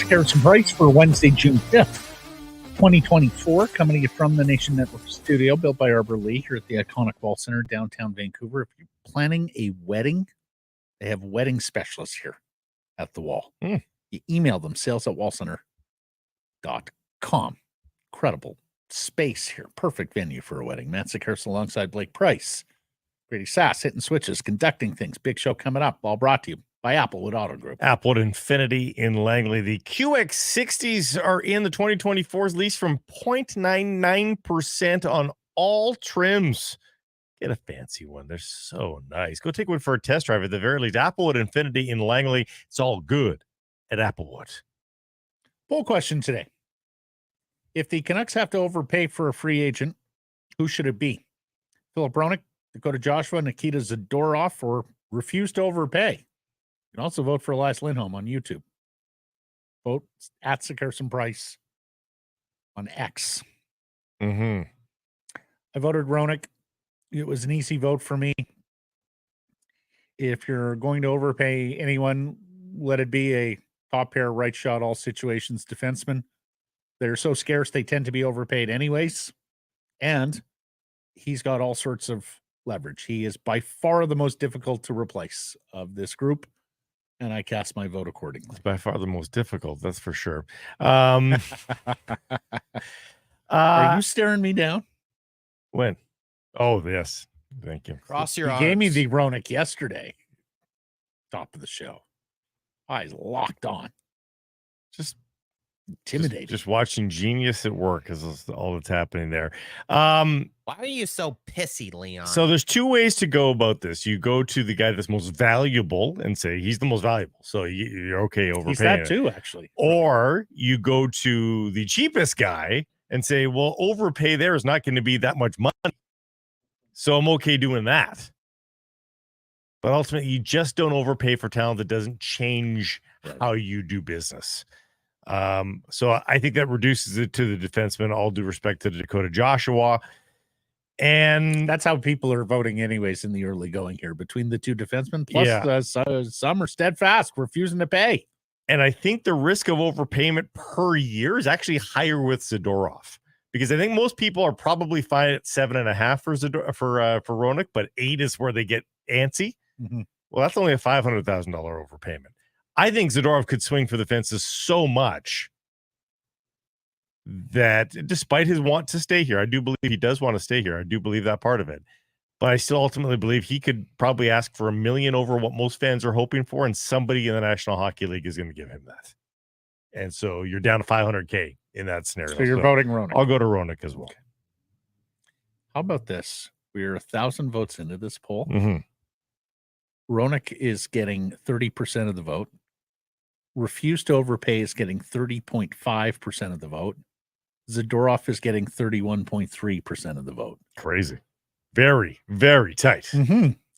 Sekeres Price for Wednesday, June 5th, 2024, coming to you from the Nation Network studio, built by Arbor Lee here at the iconic Ball Center, downtown Vancouver. If you're planning a wedding, they have wedding specialists here at the Wall. You email them, sales@wallcenter.com. Incredible space here. Perfect venue for a wedding. Matt Sekeres alongside Blake Price. Grady Sass hitting switches, conducting things. Big show coming up. All brought to you by Applewood Auto Group. Applewood Infinity in Langley. The QX60s are in the 2024's lease from 0.99% on all trims. Get a fancy one. They're so nice. Go take one for a test drive at the very least. Applewood Infinity in Langley. It's all good at Applewood. Poll question today. If the Canucks have to overpay for a free agent, who should it be? Filip Hronek, Dakota Joshua, Nikita Zadorov, or refuse to overpay? You can also vote for Elias Lindholm on YouTube. Vote at Sekeres Price on X. I voted Hronek. It was an easy vote for me. If you're going to overpay anyone, let it be a top pair, right shot, all situations defenseman. They're so scarce, they tend to be overpaid anyways. And he's got all sorts of leverage. He is by far the most difficult to replace of this group. And I cast my vote accordingly. It's by far the most difficult, that's for sure. Are you staring me down? When? Oh, yes. Thank you. Cross your you arms. gave me the Hronek yesterday. Top of the show. Eyes locked on. Just intimidating. Just watching genius at work is all that's happening there. Why are you so pissy, Leon? So there's two ways to go about this. You go to the guy that's most valuable and say he's the most valuable. So you're okay overpaying. He's that too, actually. Or you go to the cheapest guy and say, well, overpay there is not going to be that much money. So I'm okay doing that. But ultimately, you just don't overpay for talent that doesn't change how you do business. So I think that reduces it to the defenseman, all due respect to Dakota Joshua. And that's how people are voting anyways in the early going here between the two defensemen. Plus, some are steadfast, refusing to pay. And I think the risk of overpayment per year is actually higher with Zadorov, because I think most people are probably fine at 7.5 for Hronek, but 8 is where they get antsy. Well, that's only a $500,000 overpayment. I think Zadorov could swing for the fences so much that despite his want to stay here, I do believe he does want to stay here. I do believe that part of it. But I still ultimately believe he could probably ask for $1 million over what most fans are hoping for, and somebody in the National Hockey League is going to give him that. And so you're down to $500K in that scenario. So you're voting Hronek. I'll go to Hronek as well. Okay. How about this? We're 1,000 votes into this poll. Hronek is getting 30% of the vote. Refuse to overpay is getting 30.5% of the vote. Zadorov is getting 31.3% of the vote. Crazy. Very, very tight.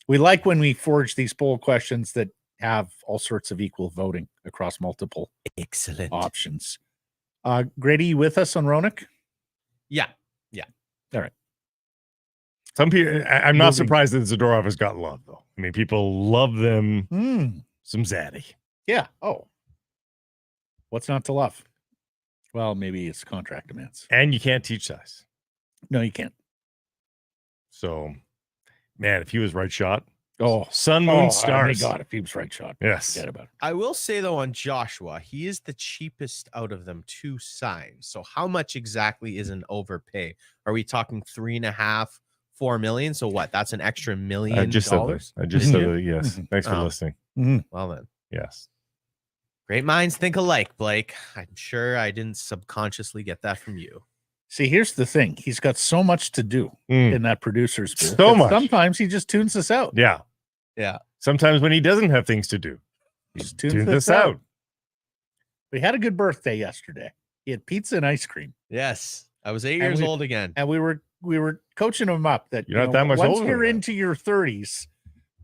We like when we forge these poll questions that have all sorts of equal voting across multiple options. Grady, you with us on Hronek? Yeah. All right. Some people, I'm not surprised that Zadorov has got love, though. I mean, people love them some zaddy. Yeah. Oh. What's not to love? Well, maybe it's contract demands. And you can't teach size. No, you can't. So, man, if he was right shot. Oh, sun, moon, stars. Oh, my God, if he was right shot. Yes. Forget about it. I will say, though, on Joshua, he is the cheapest out of them to sign. So how much exactly is an overpay? Are we talking 3.5, 4 million? So what? That's an extra $1 million. I just said that. Yes. Thanks for listening. Well, then. Yes. Great minds think alike, Blake. I'm sure I didn't subconsciously get that from you. See, here's the thing. He's got so much to do in that producer's booth. So much. Sometimes he just tunes us out. Yeah. Sometimes when he doesn't have things to do, he just tunes us out. We had a good birthday yesterday. He had pizza and ice cream. Yes. I was 8 years old again. And we were coaching him up that you're not that much once older you're into your 30s,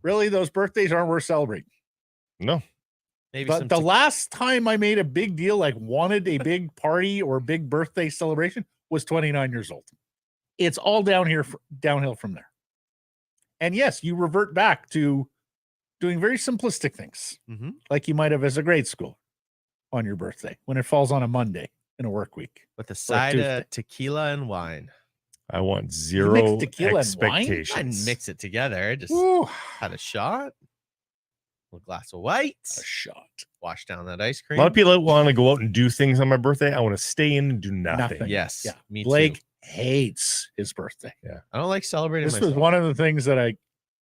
really those birthdays aren't worth celebrating. No. Maybe but the last time I made a big deal, like wanted a big party or big birthday celebration, was 29 years old. It's all downhill from there. And yes, you revert back to doing very simplistic things, like you might have as a grade school. on your birthday when it falls on a Monday in a work week? With a side Tuesday. of tequila and wine. I want mix zero tequila and wine? I didn't expectations. mix it together. I just Woo, had a shot. A glass of white. a shot. Wash down that ice A cream. lot of people want to go out and do things on my birthday. I want to stay in and do nothing. Nothing. Yes. Yeah. Me Blake too. hates his birthday. I don't like celebrating This myself. was one of the things that I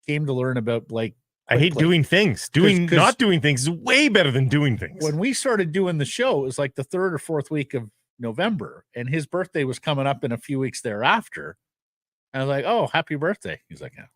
came to learn about Blake. I hate quickly. doing things. 'Cause Not doing things is way better than doing things. When we started doing the show, it was like the 3rd or 4th week of November, and his birthday was coming up in a few weeks thereafter. And I was like, "Oh, happy birthday!" He's like, "Yeah."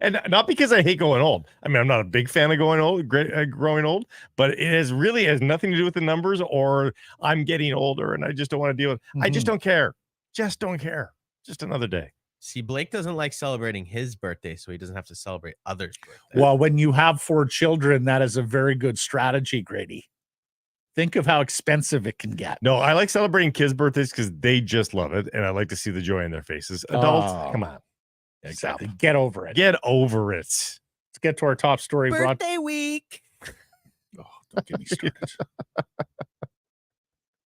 And not because I hate going old. I mean, I'm not a big fan of growing old, but it really has nothing to do with the numbers or I'm getting older and I just don't want to deal with it. I just don't care. Just don't care. Just another day. See, Blake doesn't like celebrating his birthday, so he doesn't have to celebrate others' birthday. Well, when you have 4 children, that is a very good strategy, Grady. Think of how expensive it can get. No, I like celebrating kids' birthdays because they just love it. And I like to see the joy in their faces. Adults, come on. Exactly. Stop. Get over it. Get over it. Let's get to our top story. Birthday week. Oh, don't get me started.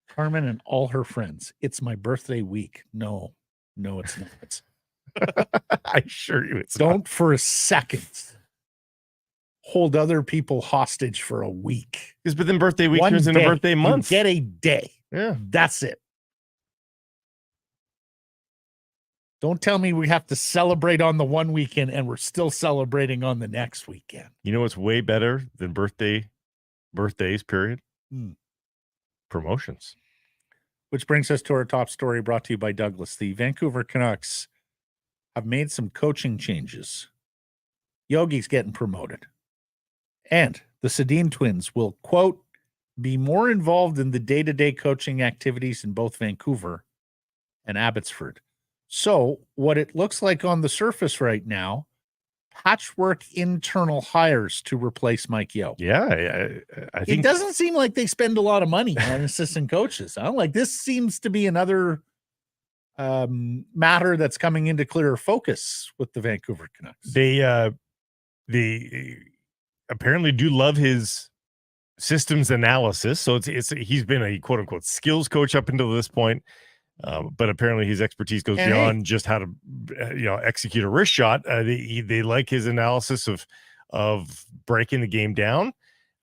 Carmen and all her friends. It's my birthday week. No, it's not. I assure you it's Don't for a second hold other people hostage for a week. Because but then birthday week One turns into day, birthday month. You get a day. Yeah. That's it. Don't tell me we have to celebrate on the one weekend and we're still celebrating on the next weekend. You know what's way better than birthdays, period? Promotions. Which brings us to our top story brought to you by Douglas. The Vancouver Canucks have made some coaching changes. Yogi's getting promoted. And the Sedin twins will, quote, be more involved in the day-to-day coaching activities in both Vancouver and Abbotsford. So what it looks like on the surface right now, patchwork internal hires to replace Mike Yeo. Yeah, I think It doesn't seem like they spend a lot of money on assistant coaches. Huh? Like this seems to be another matter that's coming into clearer focus with the Vancouver Canucks. They apparently do love his systems analysis. So it's he's been a quote unquote skills coach up until this point. But apparently his expertise goes beyond just how to execute a wrist shot. They like his analysis of breaking the game down.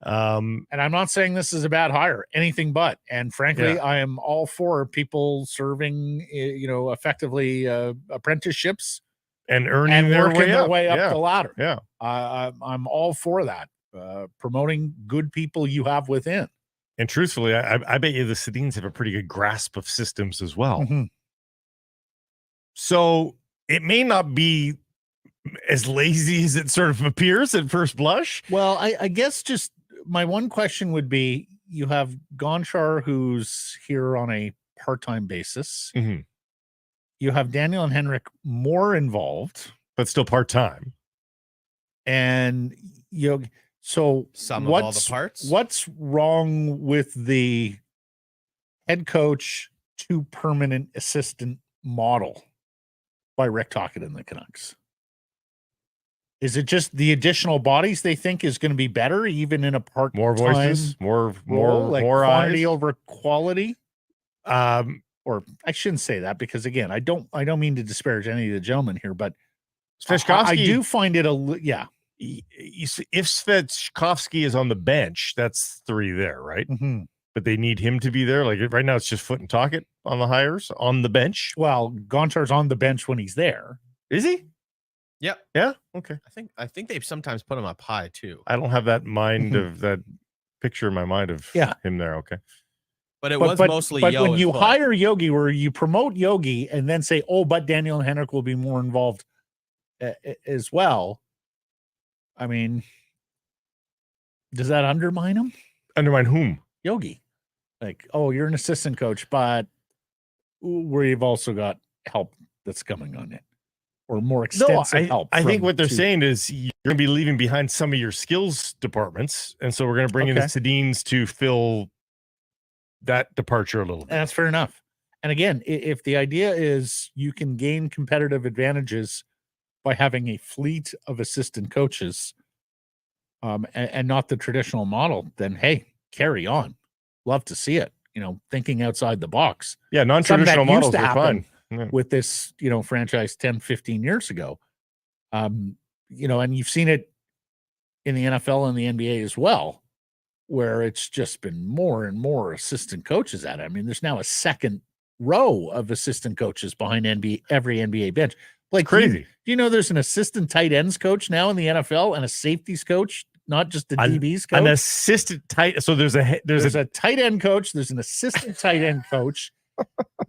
And I'm not saying this is a bad hire, anything but. And frankly, I am all for people serving, effectively apprenticeships and earning and their working way up up. the ladder. Yeah, I'm all for that. Promoting good people you have within. And truthfully, I bet you the Sedins have a pretty good grasp of systems as well. Mm-hmm. So it may not be as lazy as it sort of appears at first blush. Well, I guess just my one question would be, you have Gonchar, who's here on a part-time basis. Mm-hmm. You have Daniel and Henrik more involved. But still part-time. And so Some of all the parts. What's wrong with the head coach to permanent assistant model by Rick Tocchet and the Canucks? Is it just the additional bodies they think is going to be better, even in a part-time More voices, more like more quantity eyes over quality? Or I shouldn't say that because again, I don't mean to disparage any of the gentlemen here, but Svechkovsky, I do find it if Svechkovsky is on the bench, that's 3 there, right? Mm-hmm. But they need him to be there. Like right now, it's just Foot and Tocchet on the hires on the bench. Well, Gonchar's on the bench when he's there. Is he? Yep. Yeah. Okay. I think they've sometimes put him up high too. I don't have that mind of that picture in my mind of him there. Okay. But was mostly But Yeo when and you Foot. hire Yogi, where you promote Yogi and then say, "Oh, but Daniel and Henrik will be more involved as well." I mean, does that undermine him? Undermine whom? Yogi. Like, oh, you're an assistant coach, but we've also got help that's coming on it, or more extensive help. I think what they're saying is you're going to be leaving behind some of your skills departments, and so we're going to bring in the Sedins to fill that departure a little bit. And that's fair enough. And again, if the idea is you can gain competitive advantages by having a fleet of assistant coaches, and not the traditional model, then hey, carry on. Love to see it. Thinking outside the box. Yeah, non-traditional Something that models used to are happen fine. Yeah. with this, franchise 10, 15 years ago. And you've seen it in the NFL and the NBA as well, where it's just been more and more assistant coaches at it. I mean, there's now a second row of assistant coaches behind every NBA bench. Like, Crazy. Do you know there's an assistant tight ends coach now in the NFL and a safeties coach, not just the DBs coach? An assistant tight. So there's a tight end coach. There's an assistant tight end coach.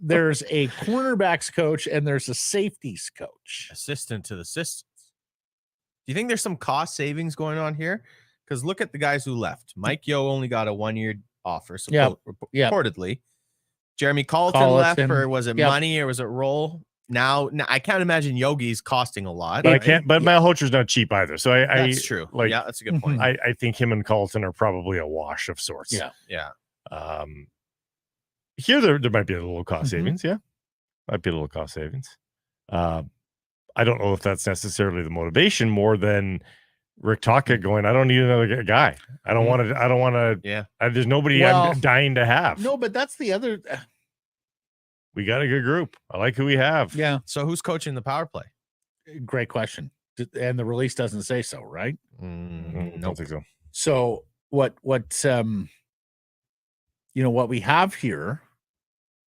There's a cornerbacks coach, and there's a safeties coach. Assistant to the assistants. Do you think there's some cost savings going on here? Because look at the guys who left. Mike Yeo only got a 1-year offer, reportedly. Jeremy Colleton left, or was it money, or was it role? Now I can't imagine Yogi's costing a lot. But I can't. But Malhotra's not cheap either. So that's true. That's a good point. I think him and Colleton are probably a wash of sorts. Yeah. Here there might be a little cost savings. Yeah, might be a little cost savings. I don't know if that's necessarily the motivation more than Rick Tocchet going, I don't need another guy. I don't want to. Yeah. There's nobody I'm dying to have. No, but that's the other. We got a good group. I like who we have. Yeah. So who's coaching the power play? Great question. And the release doesn't say so, right? Don't think so. So what we have here,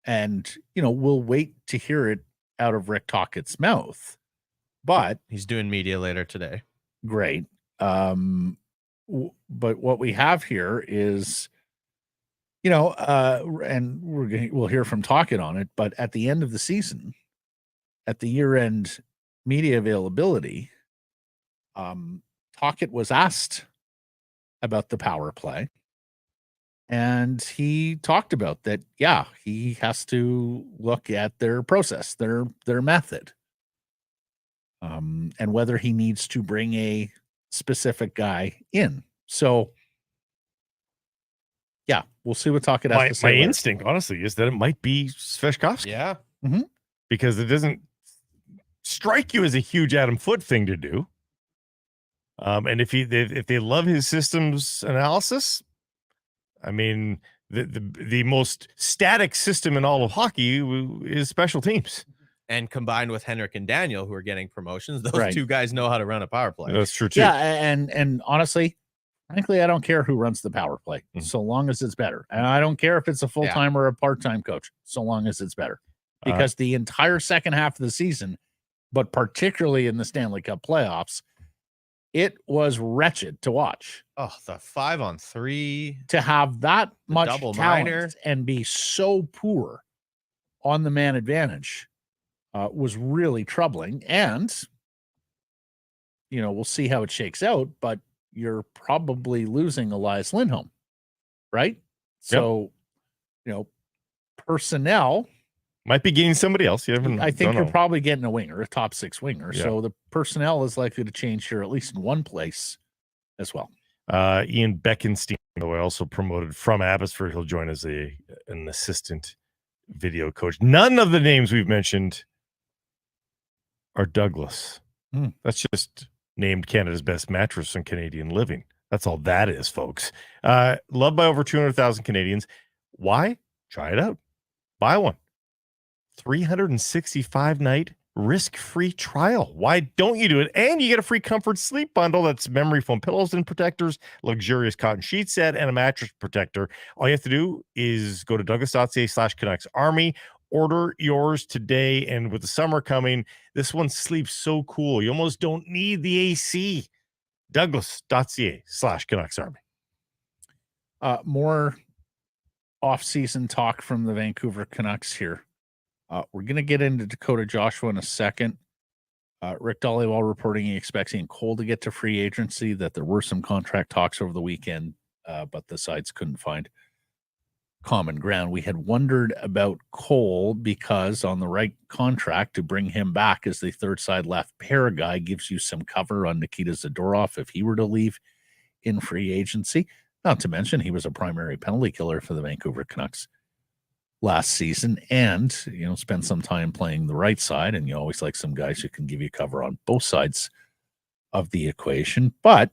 and we'll wait to hear it out of Rick Tocchet's mouth, but he's doing media later today. Great. But what we have here is, and we'll hear from Tocchet on it, but at the end of the season, at the year-end media availability, Tocchet was asked about the power play, and he talked about that. Yeah, he has to look at their process, their method, and whether he needs to bring a specific guy in. So, yeah, we'll see what Tocchet has to say. My later. instinct, honestly, is that it might be Sveshkovsky. Yeah. Mm-hmm. Because it doesn't strike you as a huge Adam Foote thing to do. And if they love his systems analysis, I mean, the most static system in all of hockey is special teams. And combined with Henrik and Daniel, who are getting promotions, those two guys know how to run a power play. That's true too. Yeah, and honestly, frankly, I don't care who runs the power play, so long as it's better. And I don't care if it's a full-time or a part-time coach, so long as it's better. Because the entire second half of the season, but particularly in the Stanley Cup playoffs, it was wretched to watch. Oh, the 5-on-3. To have that much double talent minor and be so poor on the man advantage was really troubling. And, we'll see how it shakes out, but you're probably losing Elias Lindholm, right? So, personnel might be getting somebody else. I think you're probably getting a winger, a top 6 winger. Yeah. So the personnel is likely to change here, at least in one place as well. Ian Beckenstein, though, also promoted from Abbotsford. He'll join as an assistant video coach. None of the names we've mentioned are Douglas. That's just named Canada's best mattress in Canadian living. That's all that is, folks. Loved by over 200,000 Canadians. Why? Try it out. Buy one. 365-night risk-free trial. Why don't you do it? And you get a free comfort sleep bundle that's memory foam pillows and protectors, luxurious cotton sheet set, and a mattress protector. All you have to do is go to douglas.ca/Canucks Army. Order yours today. And with the summer coming, this one sleeps so cool. You almost don't need the AC. Douglas.ca/Canucks Army. More off-season talk from the Vancouver Canucks here. We're going to get into Dakota Joshua in a second. Rick Dhaliwal reporting he expects Ian Cole to get to free agency, that there were some contract talks over the weekend, but the sides couldn't find common ground. We had wondered about Cole because on the right contract to bring him back as the third side left pair guy gives you some cover on Nikita Zadorov if he were to leave in free agency. Not to mention he was a primary penalty killer for the Vancouver Canucks last season and, spend some time playing the right side. And you always like some guys who can give you cover on both sides of the equation. But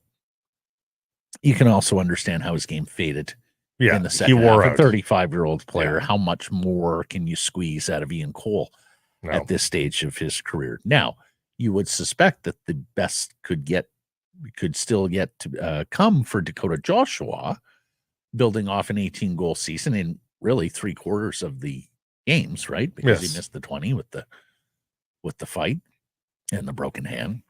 you can also understand how his game faded Yeah, in the he second wore half. out. A 35-year-old player, Yeah. how much more can you squeeze out of Ian Cole No. at this stage of his career? Now, you would suspect that the best could still yet to come for Dakota Joshua, building off an 18-goal season in really 3/4 of the games, right? Because Yes. he missed the 20 with the fight and the broken hand.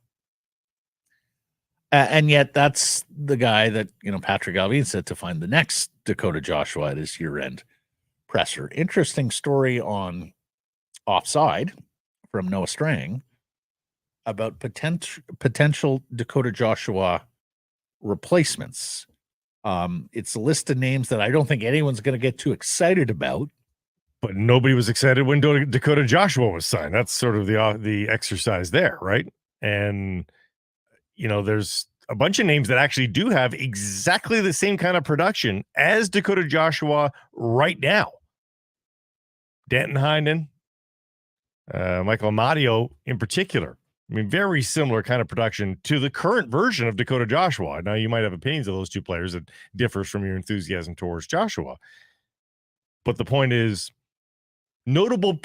And yet that's the guy that, Patrick Alvin said to find the next Dakota Joshua at his year-end presser. Interesting story on Offside from Noah Strang about potential Dakota Joshua replacements. It's a list of names that I don't think anyone's going to get too excited about. But nobody was excited when Dakota Joshua was signed. That's sort of the exercise there, right? And there's a bunch of names that actually do have exactly the same kind of production as Dakota Joshua right now. Danton Heinen, Michael Amadio in particular. I mean, very similar kind of production to the current version of Dakota Joshua. Now, you might have opinions of those two players that differs from your enthusiasm towards Joshua. But the point is, notable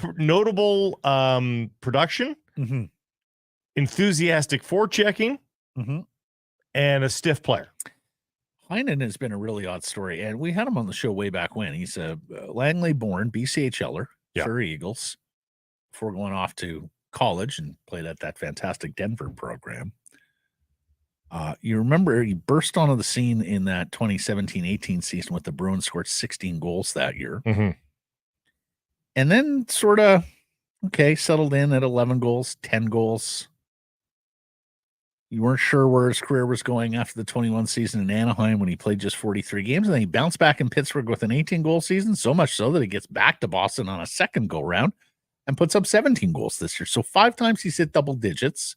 production, enthusiastic forechecking, and a stiff player. Heinen has been a really odd story, and we had him on the show way back when. He's a Langley-born BCHLer, Surrey Eagles, before going off to college and played at that fantastic Denver program. You remember he burst onto the scene in that 2017-18 season with the Bruins, scored 16 goals that year. And then sort of, settled in at 11 goals, 10 goals. You weren't sure where his career was going after the 21 season in Anaheim when he played just 43 games. And then he bounced back in Pittsburgh with an 18-goal season, so much so that he gets back to Boston on a second go-round and puts up 17 goals this year. So 5 times he's hit double digits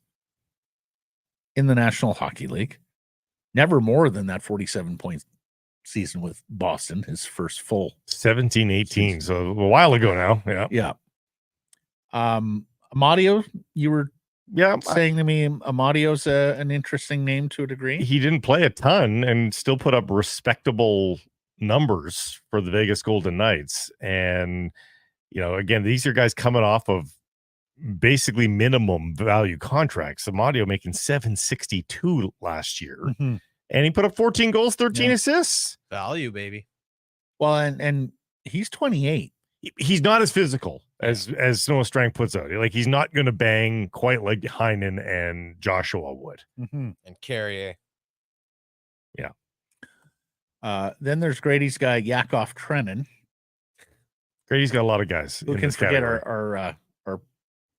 in the National Hockey League. Never more than that 47-point season with Boston, his first full 17-18, so a while ago now. Yeah. Amadio, you were saying to me Amadio's an interesting name to a degree. He didn't play a ton and still put up respectable numbers for the Vegas Golden Knights. And, again, these are guys coming off of basically minimum value contracts. Amadio making $762 last year. And he put up 14 goals, 13 assists. Value, baby. Well, and he's 28. He's not as physical as Noah Strang puts out. Like, he's not going to bang quite like Heinen and Joshua would. And Carrier. Yeah. Then there's Grady's guy, Yakov Trenin. Grady's got a lot of guys. Who can forget our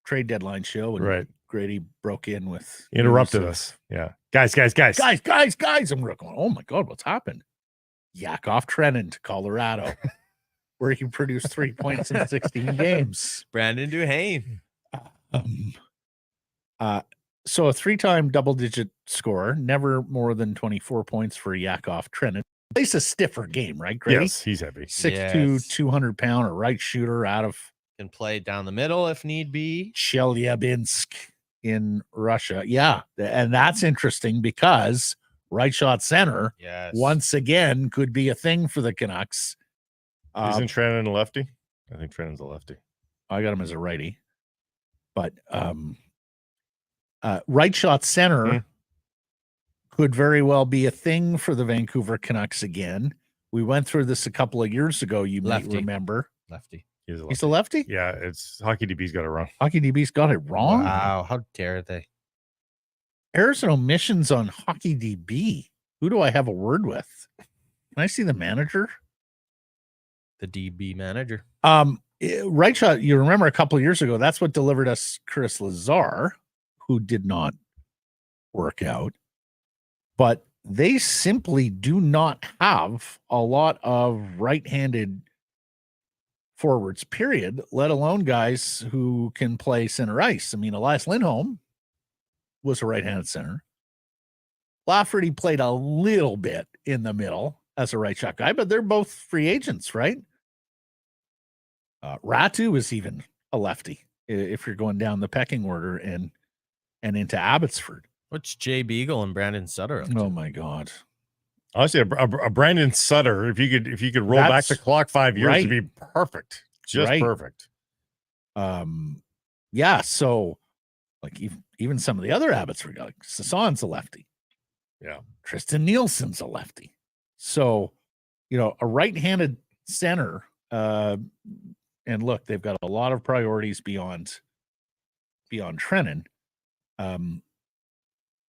trade deadline show? And right. Grady broke in with interrupted us. Yeah. Guys. And we're going, oh my God, what's happened? Yakov Trenin to Colorado, where he produced 3 points in 16 games. Brandon Duhane. So a 3-time double-digit scorer, never more than 24 points for Yakov Trenin. Plays a stiffer game, right, Grady? Yes, he's heavy. 6'2", 200-pound, a right shooter out of can play down the middle if need be. Chelyabinsk in Russia. Yeah, and that's interesting because right shot center once again could be a thing for the Canucks. Isn't Trenin a lefty? I think Trenin's a lefty. I got him as a righty. But right shot center could very well be a thing for the Vancouver Canucks again. We went through this a couple of years ago, you might remember. Lefty. He's a lefty? Yeah, it's Hockey DB's got it wrong. Hockey DB's got it wrong? Wow, how dare they? Errors and omissions on Hockey DB. Who do I have a word with? Can I see the manager? The DB manager. Right shot, you remember a couple of years ago, that's what delivered us Chris Lazar, who did not work out. But they simply do not have a lot of right-handed forwards, period, let alone guys who can play center ice. I mean, Elias Lindholm was a right-handed center. Lafferty played a little bit in the middle as a right shot guy, but they're both free agents, right? Ratu is even a lefty if you're going down the pecking order and into Abbotsford. What's Jay Beagle and Brandon Sutter up to? Oh my God. Honestly, a Brandon Sutter, if you could roll back the clock 5 years, right. it'd be perfect. Just perfect. Yeah. So, like even some of the other Abbots were like Sasson's a lefty. Yeah. Tristan Nielsen's a lefty. So, a right-handed center. And look, they've got a lot of priorities beyond Trennan.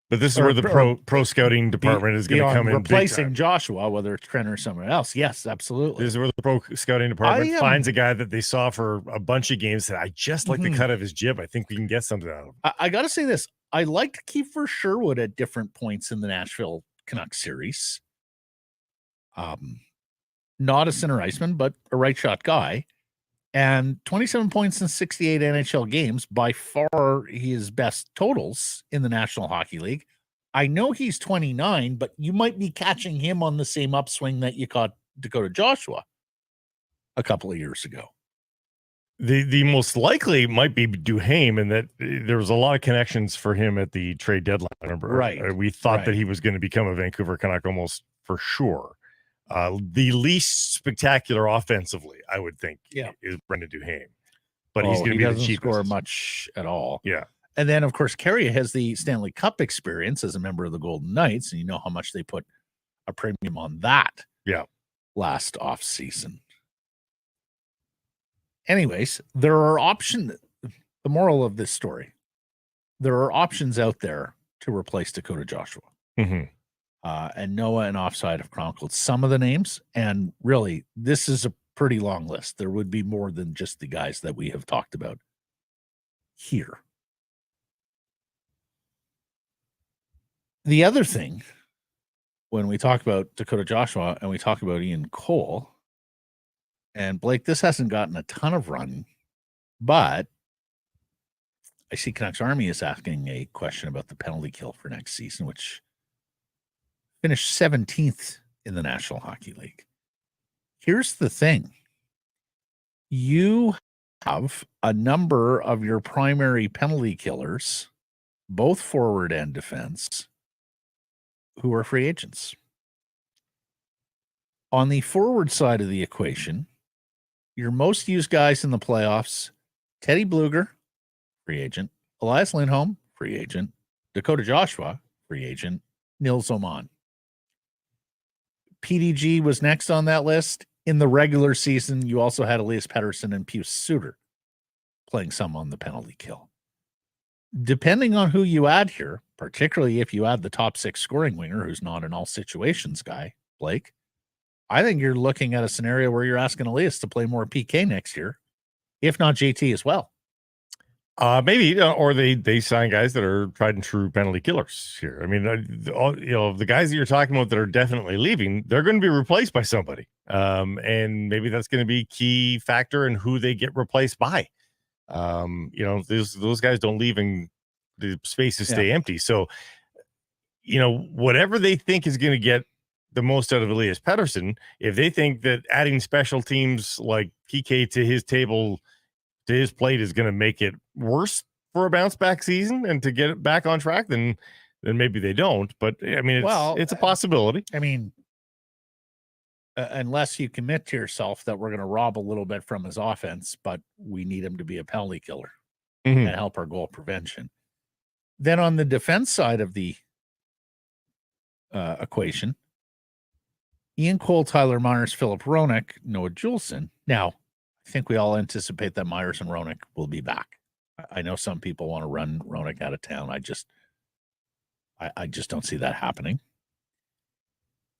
But this is where the pro scouting department is going to come in. Replacing Joshua, whether it's Trennan or someone else. Yes, absolutely. This is where the pro scouting department finds a guy that they saw for a bunch of games that I just like the cut of his jib. I think we can get something out of him. I got to say this. I liked Kiefer Sherwood at different points in the Nashville Canucks series. Not a center iceman, but a right shot guy. And 27 points in 68 NHL games, by far his best totals in the National Hockey League. I know he's 29, but you might be catching him on the same upswing that you caught Dakota Joshua a couple of years ago. The most likely might be Duhaime, and that there was a lot of connections for him at the trade deadline. Remember, right? We thought that he was going to become a Vancouver Canuck almost for sure. The least spectacular offensively, I would think, is Brendan Duhaime. But he's going to be the cheapest. Score much at all. Yeah. And then, of course, Carrier has the Stanley Cup experience as a member of the Golden Knights, and you know how much they put a premium on that. Yeah. Last off season. Anyways, there are options. The moral of this story: there are options out there to replace Dakota Joshua. Mm-hmm. And Noah and Offside have chronicled some of the names, and really, this is a pretty long list. There would be more than just the guys that we have talked about here. The other thing, when we talk about Dakota Joshua and we talk about Ian Cole, and Blake, this hasn't gotten a ton of run, but I see Canucks Army is asking a question about the penalty kill for next season, which finished 17th in the National Hockey League. Here's the thing. You have a number of your primary penalty killers, both forward and defense, who are free agents. On the forward side of the equation, your most used guys in the playoffs, Teddy Bluger, free agent, Elias Lindholm, free agent, Dakota Joshua, free agent, Nils Oman. PDG was next on that list. In the regular season, you also had Elias Pettersson and Pius Suter playing some on the penalty kill. Depending on who you add here, particularly if you add the top six scoring winger, who's not an all situations guy, Blake, I think you're looking at a scenario where you're asking Elias to play more PK next year, if not JT as well. Maybe, or they sign guys that are tried and true penalty killers here. I mean, the guys that you're talking about that are definitely leaving, they're going to be replaced by somebody. And maybe that's going to be a key factor in who they get replaced by. Those guys don't leave and the spaces stay empty. So, whatever they think is going to get the most out of Elias Pettersson, if they think that adding special teams like PK to his table, to his plate, is going to make it worse for a bounce back season and to get it back on track, then maybe they don't. But I mean, it's a possibility. I mean, unless you commit to yourself that we're going to rob a little bit from his offense, but we need him to be a penalty killer and help our goal prevention. Then on the defense side of the equation, Ian Cole, Tyler Myers, Filip Hronek, Noah Juulsen. Now, I think we all anticipate that Myers and Hronek will be back. I know some people want to run Hronek out of town. I just don't see that happening.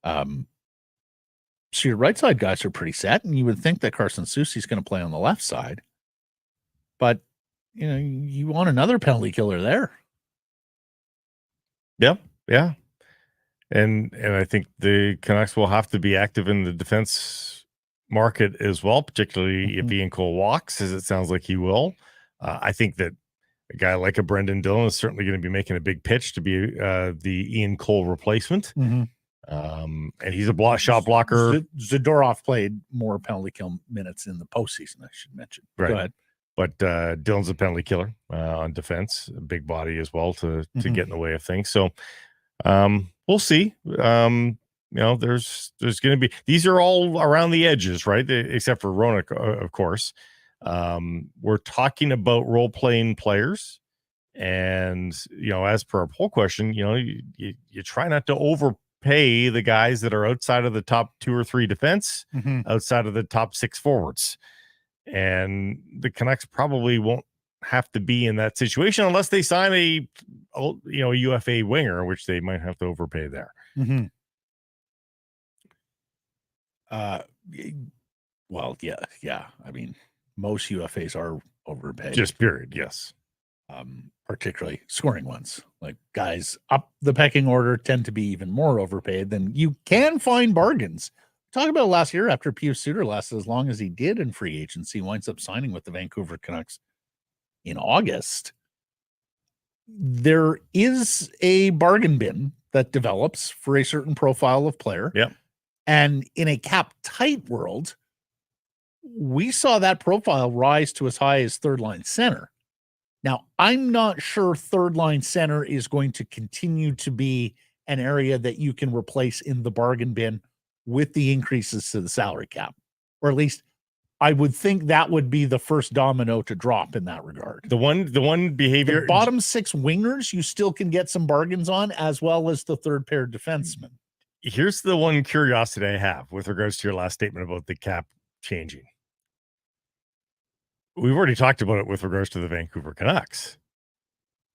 So your right side guys are pretty set, and you would think that Carson Soucy's going to play on the left side. But, you want another penalty killer there. Yeah. And I think the Canucks will have to be active in the defense market as well, particularly if Ian Cole walks, as it sounds like he will. I think that a guy like a Brendan Dillon is certainly going to be making a big pitch to be the Ian Cole replacement. And he's a shot blocker. Zadorov played more penalty kill minutes in the postseason, I should mention. Right. Go ahead. But Dillon's a penalty killer on defense, a big body as well to get in the way of things. So we'll see. there's going to be, these are all around the edges, right? Except for Hronek, of course. We're talking about role-playing players. And, as per our poll question, you try not to overpay the guys that are outside of the top 2 or 3 defense, outside of the top 6 forwards. And the Canucks probably won't have to be in that situation unless they sign a UFA winger, which they might have to overpay there. Well, yeah. I mean, most UFAs are overpaid. Just period. Yes. Particularly scoring ones. Like guys up the pecking order tend to be even more overpaid than you can find bargains. Talk about last year after Pius Suter lasted as long as he did in free agency, winds up signing with the Vancouver Canucks in August. There is a bargain bin that develops for a certain profile of player. Yep. And in a cap tight world, we saw that profile rise to as high as third line center. Now, I'm not sure third line center is going to continue to be an area that you can replace in the bargain bin with the increases to the salary cap, or at least I would think that would be the first domino to drop in that regard. The one behavior, the bottom 6 wingers, you still can get some bargains on, as well as the third pair defenseman. Here's the one curiosity I have with regards to your last statement about the cap changing. We've already talked about it with regards to the Vancouver Canucks,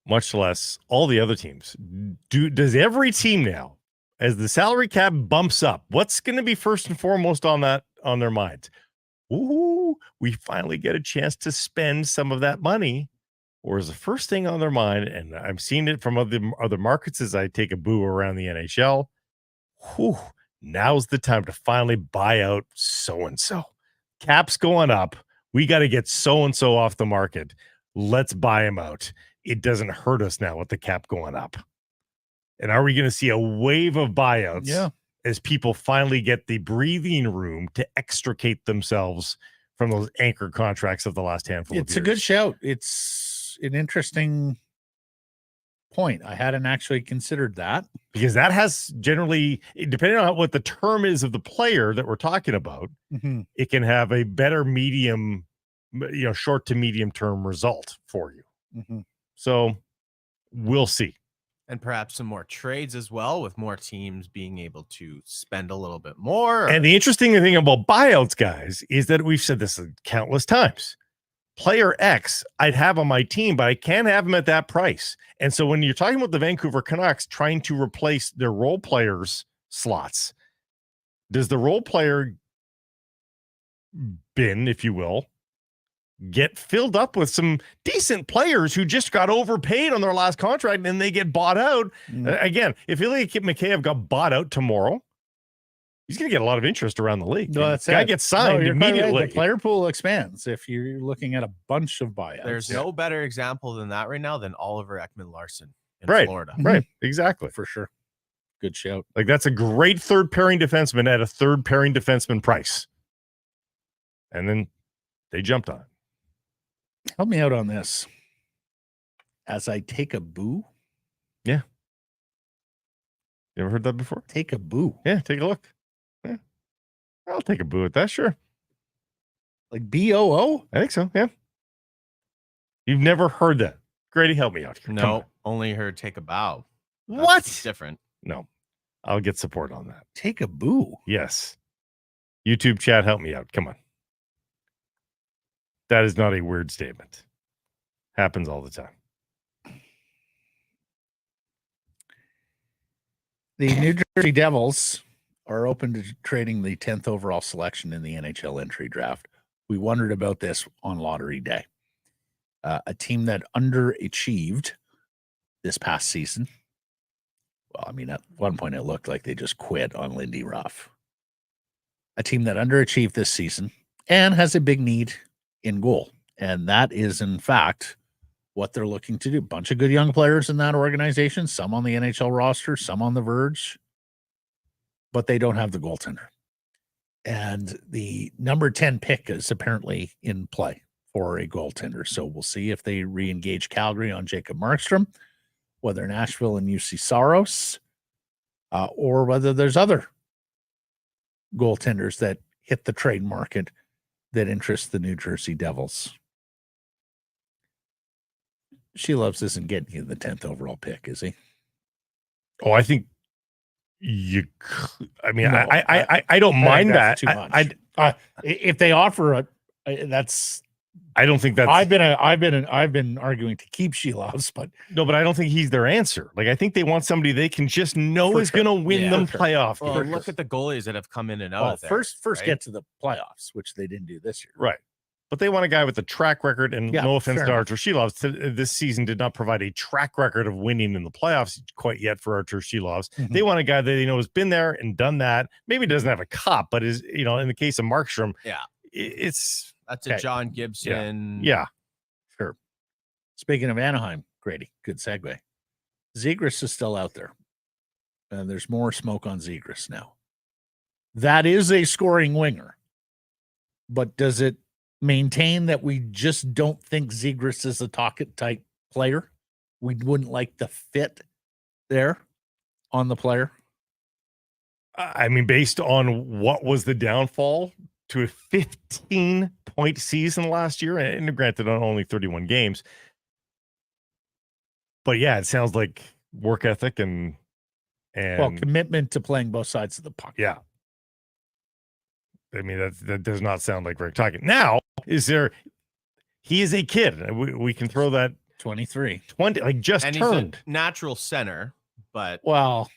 much less all the other teams. Does every team now, as the salary cap bumps up, what's going to be first and foremost on their minds? Ooh, we finally get a chance to spend some of that money. Or is the first thing on their mind, and I'm seeing it from other markets as I take a boo around the NHL, now's the time to finally buy out so-and-so. Cap's going up. We got to get so-and-so off the market. Let's buy him out. It doesn't hurt us now with the cap going up. And are we going to see a wave of buyouts as people finally get the breathing room to extricate themselves from those anchor contracts of the last handful of years? It's a good shout. It's an interesting point. I hadn't actually considered that. Because that has generally, depending on what the term is of the player that we're talking about, it can have a better medium, short to medium term result for you. So we'll see. And perhaps some more trades as well, with more teams being able to spend a little bit more. And the interesting thing about buyouts, guys, is that we've said this countless times. Player X, I'd have on my team, but I can't have him at that price. And so when you're talking about the Vancouver Canucks trying to replace their role players slots, does the role player bin, if you will, get filled up with some decent players who just got overpaid on their last contract and they get bought out? Again, if Elias Lindholm got bought out tomorrow, he's going to get a lot of interest around the league. No, that's guy gets signed immediately. Right. The player pool expands if you're looking at a bunch of buyouts. There's no better example than that right now than Oliver Ekman-Larsson in Florida. Right, exactly. For sure. Good shout. Like, that's a great third pairing defenseman at a third pairing defenseman price. And then they jumped on it. Help me out on this. As I take a boo. Yeah. You ever heard that before? Take a boo. Yeah, take a look. Yeah. I'll take a boo at that, sure. Like BOO? I think so, yeah. You've never heard that. Grady, help me out here. No, only heard take a bow. What? That's different. No. I'll get support on that. Take a boo. Yes. YouTube chat, help me out. Come on. That is not a weird statement. Happens all the time. The New Jersey Devils are open to trading the 10th overall selection in the NHL entry draft. We wondered about this on lottery day. A team that underachieved this past season. Well, I mean, at one point it looked like they just quit on Lindy Ruff. A team that underachieved this season and has a big need in goal. And that is, in fact, what they're looking to do. Bunch of good young players in that organization, some on the NHL roster, some on the verge, but they don't have the goaltender. And the number 10 pick is apparently in play for a goaltender. So we'll see if they re-engage Calgary on Jacob Markstrom, whether Nashville and UC Saros, or whether there's other goaltenders that hit the trade market that interest the New Jersey Devils. Sheloves isn't getting you the 10th overall pick, is he? Oh, I think you. I mean, No, I don't mind that. Too much. If they offer that's. I don't think that's. I've been arguing to keep Sheloves, but no, but I don't think he's their answer. Like, I think they want somebody they can just know is going to win them playoff Well, games. look at the goalies that have come in and out of there. First right? get to the playoffs, which they didn't do this year. Right. But they want a guy with a track record, and no offense to Artur Shelovs, this season did not provide a track record of winning in the playoffs quite yet for Artur Shelovs. Mm-hmm. They want a guy that they know has been there and done that. Maybe doesn't have a cup, but is, in the case of Markstrom, that's a John Gibson. Yeah. Sure. Speaking of Anaheim, Grady, good segue. Zegras is still out there. And there's more smoke on Zegras now. That is a scoring winger. But does it maintain that we just don't think Zegras is a type player? We wouldn't like the fit there on the player? I mean, based on what was the downfall to a 15-point season last year, and granted on only 31 games. But yeah, it sounds like work ethic and commitment to playing both sides of the puck. Yeah. I mean, that does not sound like Rick talking. Now, he is a kid. We can throw that 23. 20, like just and turned. He's a natural center, but the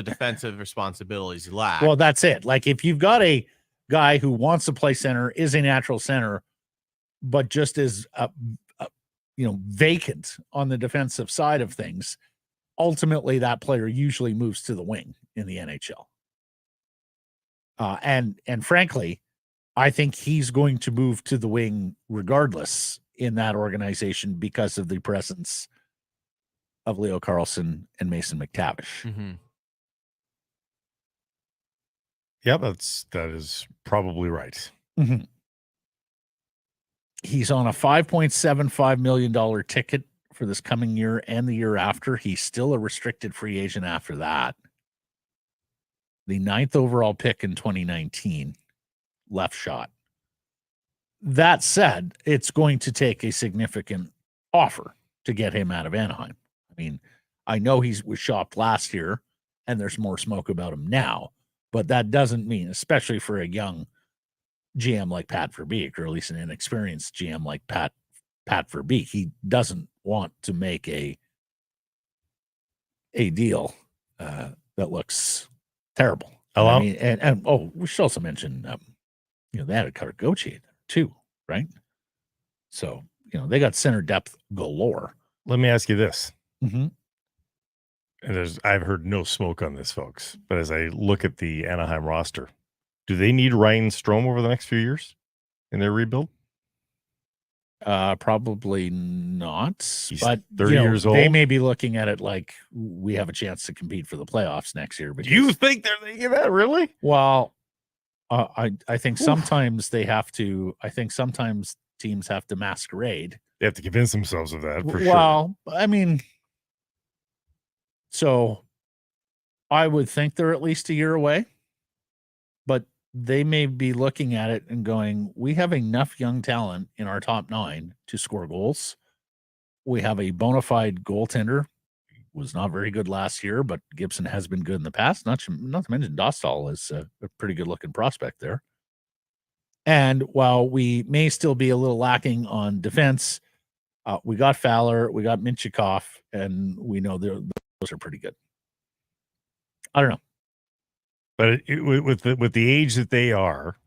defensive responsibilities lack. Well, that's it. Like, if you've got a guy who wants to play center, is a natural center, but just is vacant on the defensive side of things, ultimately that player usually moves to the wing in the NHL. And frankly, I think he's going to move to the wing regardless in that organization because of the presence of Leo Carlsson and Mason McTavish. Mm-hmm. Yeah, that is probably right. Mm-hmm. He's on a $5.75 million ticket for this coming year and the year after. He's still a restricted free agent after that. The 9th overall pick in 2019, left shot. That said, it's going to take a significant offer to get him out of Anaheim. I mean, I know he was shopped last year, and there's more smoke about him now, but that doesn't mean, especially for a young GM like Pat Verbeek, or at least an inexperienced GM like Pat Verbeek, he doesn't want to make a deal that looks terrible. I mean, and we should also mention, they had a Karagoche too, right? So, they got center depth galore. Let me ask you this. Mm-hmm. And I've heard no smoke on this, folks. But as I look at the Anaheim roster, do they need Ryan Strome over the next few years in their rebuild? Probably not. He's but 30 years old. They may be looking at it like we have a chance to compete for the playoffs next year. Do you think they're thinking that, really? Well, I think sometimes they have to. I think sometimes teams have to masquerade. They have to convince themselves of that, for sure. Well, I mean, so I would think they're at least a year away, but they may be looking at it and going, we have enough young talent in our top 9 to score goals. We have a bona fide goaltender. Was not very good last year, but Gibson has been good in the past. Not to mention Dostal is a pretty good looking prospect there. And while we may still be a little lacking on defense, we got Fowler, we got Minchikov, and we know those are pretty good. I don't know. But with the age that they are,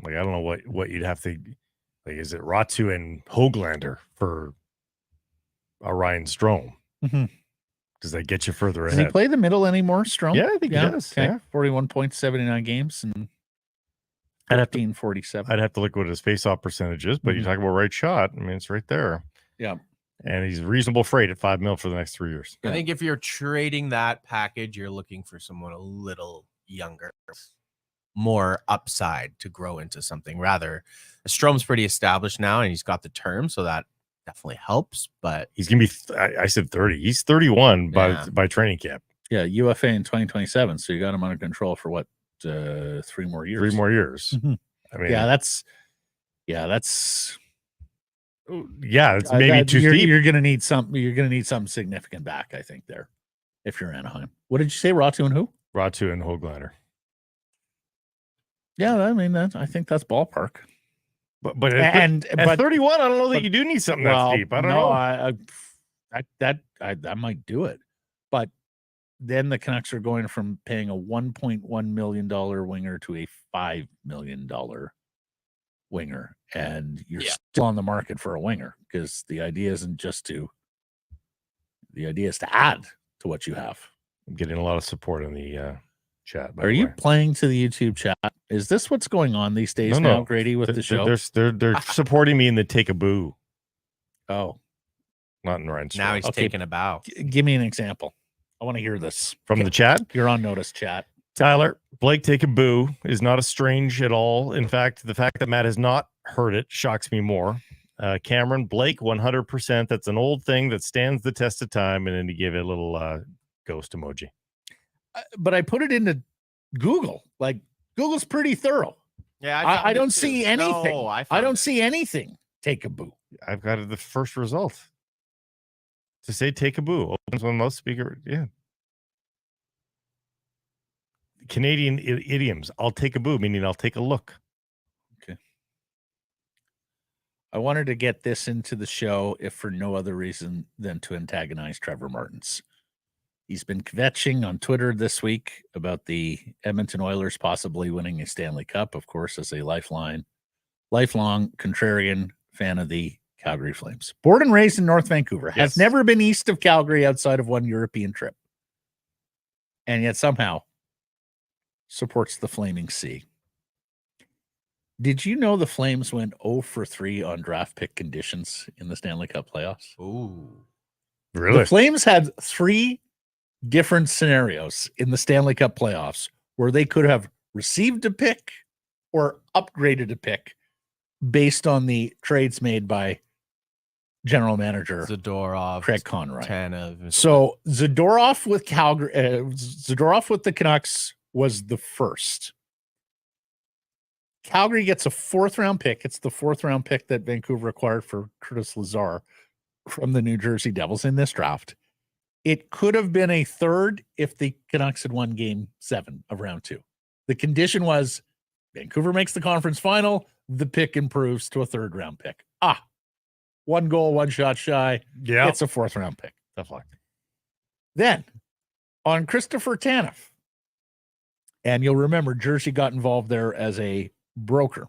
like, I don't know what you'd have to, like, is it Ratu and Höglander for a Ryan Strome? Mm-hmm. Does that get you further Does ahead? he play the middle anymore, Strome? Yeah, I think he does. Okay. Yeah. 41 points, 79 games, and 15-47. I'd have to look what his face-off percentage is, but you talk about right shot. I mean, it's right there. Yeah. And he's reasonable freight at $5 million for the next 3 years. I think if you're trading that package, you're looking for someone a little younger, more upside to grow into something. Rather, Strome's pretty established now, and he's got the term, so that definitely helps. But he's gonna be, I said 30. He's 31 by training camp. Yeah, UFA in 2027. So you got him under control for what, 3 more years. 3 more years. Mhm. I mean, That's it's maybe too steep. You're gonna need something. You're gonna need something significant back, I think, there. If you're Anaheim, what did you say? Ratu and who? Ratu and Höglander. Yeah, I mean, I think that's ballpark. But at 31, I don't know that you do need something that steep. I don't know. I might do it, but then the Canucks are going from paying a $1.1 million winger to a $5 million winger, and you're still on the market for a winger because the idea isn't just to. The idea is to add to what you have. I'm getting a lot of support in the chat. Are you playing to the YouTube chat? Is this what's going on these days now, Grady, with the show? They're supporting me in the take a boo. Oh, not in Ryan's. Now he's taking a bow. Give me an example. I want to hear this from the chat. You're on notice, chat. Tyler, Blake take a boo is not a strange at all. In fact, the fact that Matt has not heard it shocks me more. Cameron, Blake, 100%. That's an old thing that stands the test of time. And then you give it a little ghost emoji. But I put it into Google. Like, Google's pretty thorough. Yeah, I don't see anything. No, I don't see anything. Take a boo. I've got the first result. To say take a boo opens one most speaker. Yeah. Canadian idioms. I'll take a boo, meaning I'll take a look. Okay. I wanted to get this into the show, if for no other reason than to antagonize Trevor Martins. He's been kvetching on Twitter this week about the Edmonton Oilers possibly winning a Stanley Cup, of course, as a lifelong contrarian fan of the Calgary Flames. Born and raised in North Vancouver, has never been east of Calgary outside of one European trip, and yet somehow supports the Flaming Sea. Did you know the Flames went 0 for 3 on draft pick conditions in the Stanley Cup playoffs? Ooh. Really? The Flames had 3 different scenarios in the Stanley Cup playoffs where they could have received a pick or upgraded a pick based on the trades made by general manager Zadorov, Craig Conroy. Tanev. So Zadorov with Calgary, Zadorov with the Canucks was the first. Calgary gets a 4th round pick. It's the 4th round pick that Vancouver acquired for Curtis Lazar from the New Jersey Devils in this draft. It could have been a 3rd if the Canucks had won game 7 of round 2. The condition was Vancouver makes the conference final. The pick improves to a 3rd round pick. 1 goal, 1 shot shy. Yeah. It's a 4th round pick. Tough luck. Then on Christopher Tanev, and you'll remember Jersey got involved there as a broker.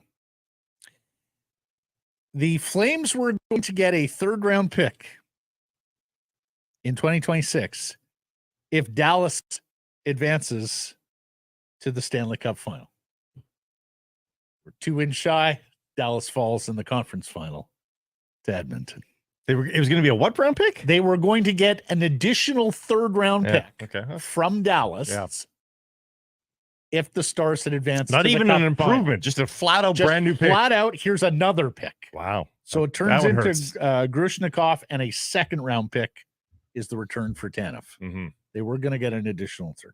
The Flames were going to get a 3rd round pick in 2026 if Dallas advances to the Stanley Cup final. We're 2 wins shy. Dallas falls in the conference final to Edmonton. It was going to be a what round pick? They were going to get an additional 3rd round pick from Dallas if the Stars had advanced. Not to even the an Cup improvement, final. just a flat out brand new pick. Flat out, here's another pick. Wow. So it turns into Grushnikov, and a 2nd round pick is the return for Tanev. Mm-hmm. They were going to get an additional 3rd.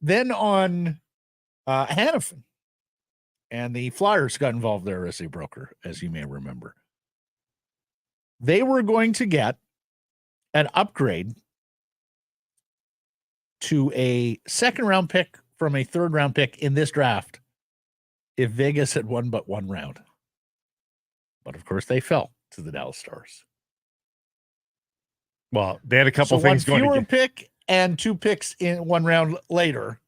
Then on Hannafin, and the Flyers got involved there as a broker, as you may remember. They were going to get an upgrade to a 2nd round pick from a 3rd round pick in this draft if Vegas had won but 1 round. But of course, they fell to the Dallas Stars. Well, they had a couple things one going. Fewer pick and 2 picks in 1 round later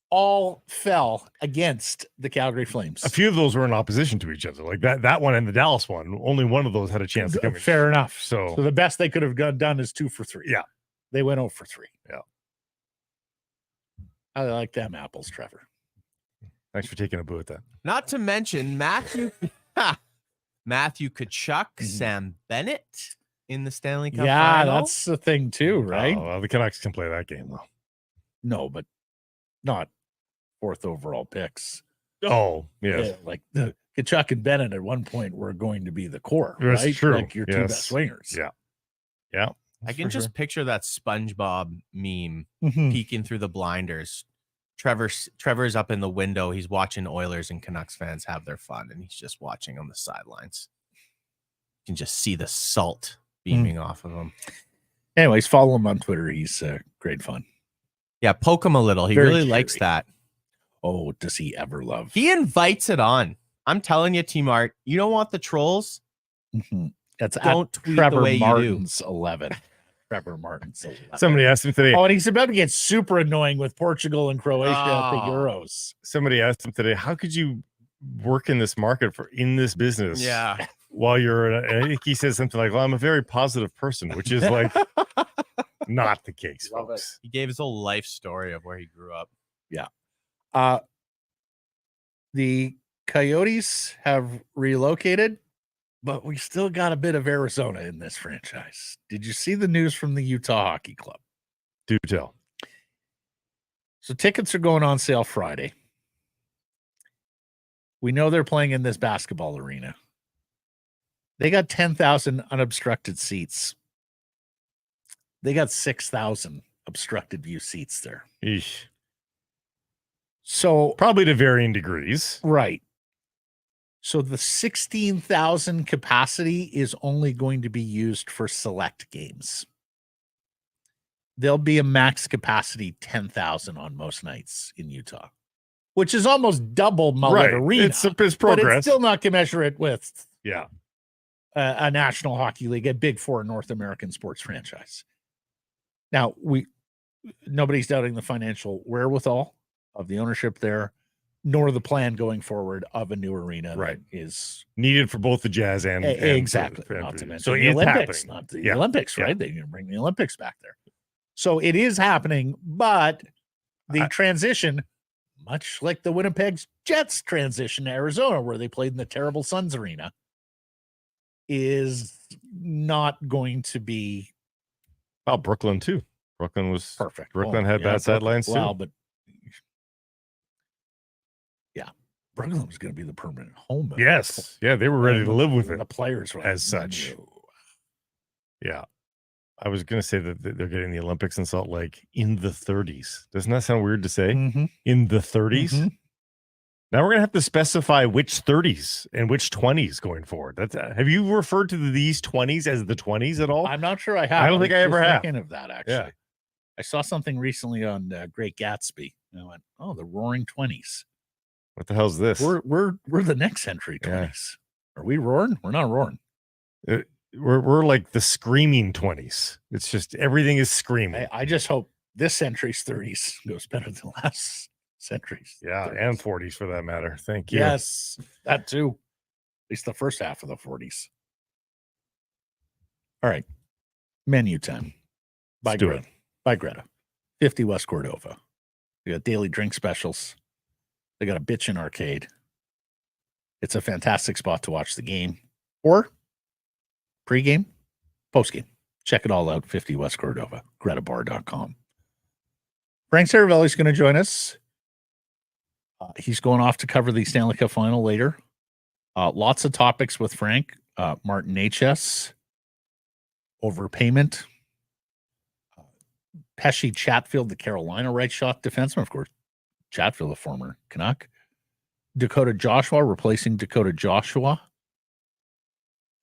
all fell against the Calgary Flames. A few of those were in opposition to each other, like that one and the Dallas one. Only one of those had a chance to come in. Fair enough. So the best they could have done is 2 for 3. Yeah. They went 0 for 3. Yeah. I like them apples, Trevor. Thanks for taking a boo at that. Not to mention Matthew Tkachuk, Sam Bennett in the Stanley Cup final. That's the thing too, right? Oh, well, the Canucks can play that game though. No, but not 4th overall picks. Oh, yes. Like the Tkachuk and Bennett at one point were going to be the core, That's right? true. Like your 2 best swingers. Yeah. Yeah. I can just picture that SpongeBob meme Mhm. peeking through the blinders. Trevor's up in the window. He's watching Oilers and Canucks fans have their fun, and he's just watching on the sidelines. You can just see the salt beaming off of him. Anyways, follow him on Twitter. He's great fun. Yeah, poke him a little. He Very really cheery. likes that. Oh, does he ever love? He invites it on. I'm telling you, T-Mart, you don't want the trolls? Mhm. That's Don't at tweet Trevor the way Martin's 11. Trevor Martin's 11. Somebody asked him today. Oh, and he's about to get super annoying with Portugal and Croatia at the Oh. Euros. Somebody asked him today, how could you work in this market in this business? Yeah. While you're, I think he says something like, well, I'm a very positive person, which is like not the case, Love folks. He gave his whole life story of where he grew up. The Coyotes have relocated, but we still got a bit of Arizona in this franchise. Did you see the news from the Utah Hockey Club? Do tell. So tickets are going on sale Friday. We know they're playing in this basketball arena. They got 10,000 unobstructed seats. They got 6,000 obstructed view seats there. Eesh. So Probably to varying degrees. right. So the 16,000 capacity is only going to be used for select games. There'll be a max capacity 10,000 on most nights in Utah, which is almost double Mullet Arena. It's but progress. it's still not commensurate with Yeah. a National Hockey League, a Big Four North American sports franchise. Now, nobody's doubting the financial wherewithal of the ownership there, nor the plan going forward of a new arena Right. that is Needed for both the Jazz and exactly. and Not to mention so the it's Olympics, happening. not the Yeah. Olympics, Yeah. right? They're going to bring the Olympics back there. So it is happening, but the transition, much like the Winnipeg Jets transition to Arizona, where they played in the terrible Suns arena, is not going to be Well, Brooklyn too. Brooklyn was perfect. Brooklyn had bad sidelines too. Well, but yeah, Brooklyn was going to be the permanent home. of Yes. Yeah, they were ready to live with The it. players were as such. no. Yeah. I was going to say that they're getting the Olympics in Salt Lake in the 30s. Doesn't that sound weird to say? Mhm. In the 30s? Mhm. Now we're going to have to specify which 30s and which 20s going forward. That's have you referred to these 20s as the 20s at all? I'm not sure I have. I don't think was I ever just have. thinking of that actually. Yeah. I saw something recently on Great Gatsby. And I went, "Oh, the Roaring 20s. What the hell's this? We're the next century 20s. Are we roaring? We're not roaring. We're like the screaming 20s. It's just everything is screaming. I just hope this century's 30s goes better than last century's. Yeah, 30s. and 40s for that matter. Thank you. Yes, that too. At least the first half of the 40s. All right. Menu time. By Let's do Greta. By Greta. 50 West Cordova. They got daily drink specials. They got a bitchin' arcade. It's a fantastic spot to watch the game. Or pregame, postgame. Check it all out. 50 West Cordova. GretaBar.com. Frank Seravalli is going to join us. He's going off to cover the Stanley Cup final later. Lots of topics with Frank. Martin Necas, overpayment. Pesci Chatfield, the Carolina right shot defenseman. Of course, Chatfield, a former Canuck. Dakota Joshua, replacing Dakota Joshua.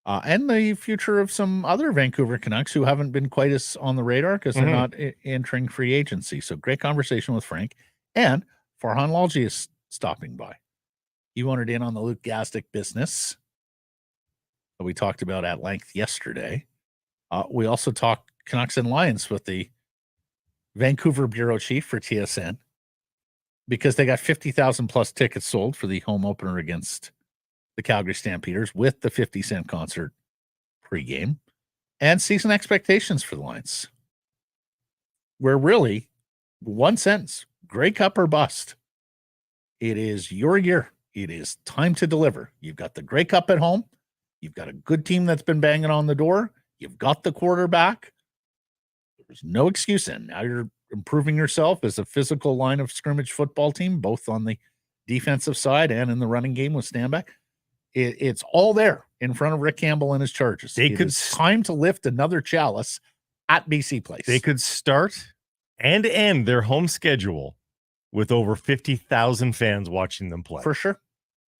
And the future of some other Vancouver Canucks who haven't been quite as on the radar because they're not entering free agency. So great conversation with Frank. And Farhan Lalji is stopping by. He wanted in on the Luke Gazdic business that we talked about at length yesterday. We also talked Canucks and Lions with the Vancouver bureau chief for TSN because they got 50,000 plus tickets sold for the home opener against the Calgary Stampeders with the 50-cent concert pregame and season expectations for the Lions. Where really, one sentence, Grey Cup or bust. It is your year. It is time to deliver. You've got the Grey Cup at home. You've got a good team that's been banging on the door. You've got the quarterback. There's no excuse in. Now you're improving yourself as a physical line of scrimmage football team, both on the defensive side and in the running game with Stanback. It's all there in front of Rick Campbell and his Chargers. It's time to lift another chalice at BC Place. They could start and end their home schedule with over 50,000 fans watching them play. For sure.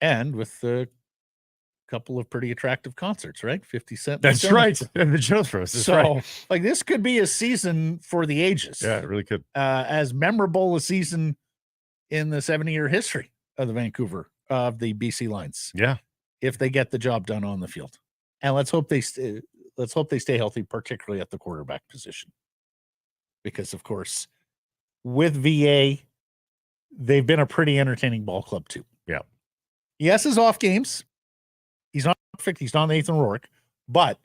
And with a couple of pretty attractive concerts, right? 50 Cent. That's right. And the Jonas Brothers. That's So, right. like, this could be a season for the ages. Yeah, it really could. As memorable a season in the 70-year history of the BC Lions. Yeah. If they get the job done on the field. And let's hope they stay healthy, particularly at the quarterback position. Because, of course, with VA, they've been a pretty entertaining ball club too. Yeah. Yes, his off games. He's not perfect. He's not Nathan Rourke. But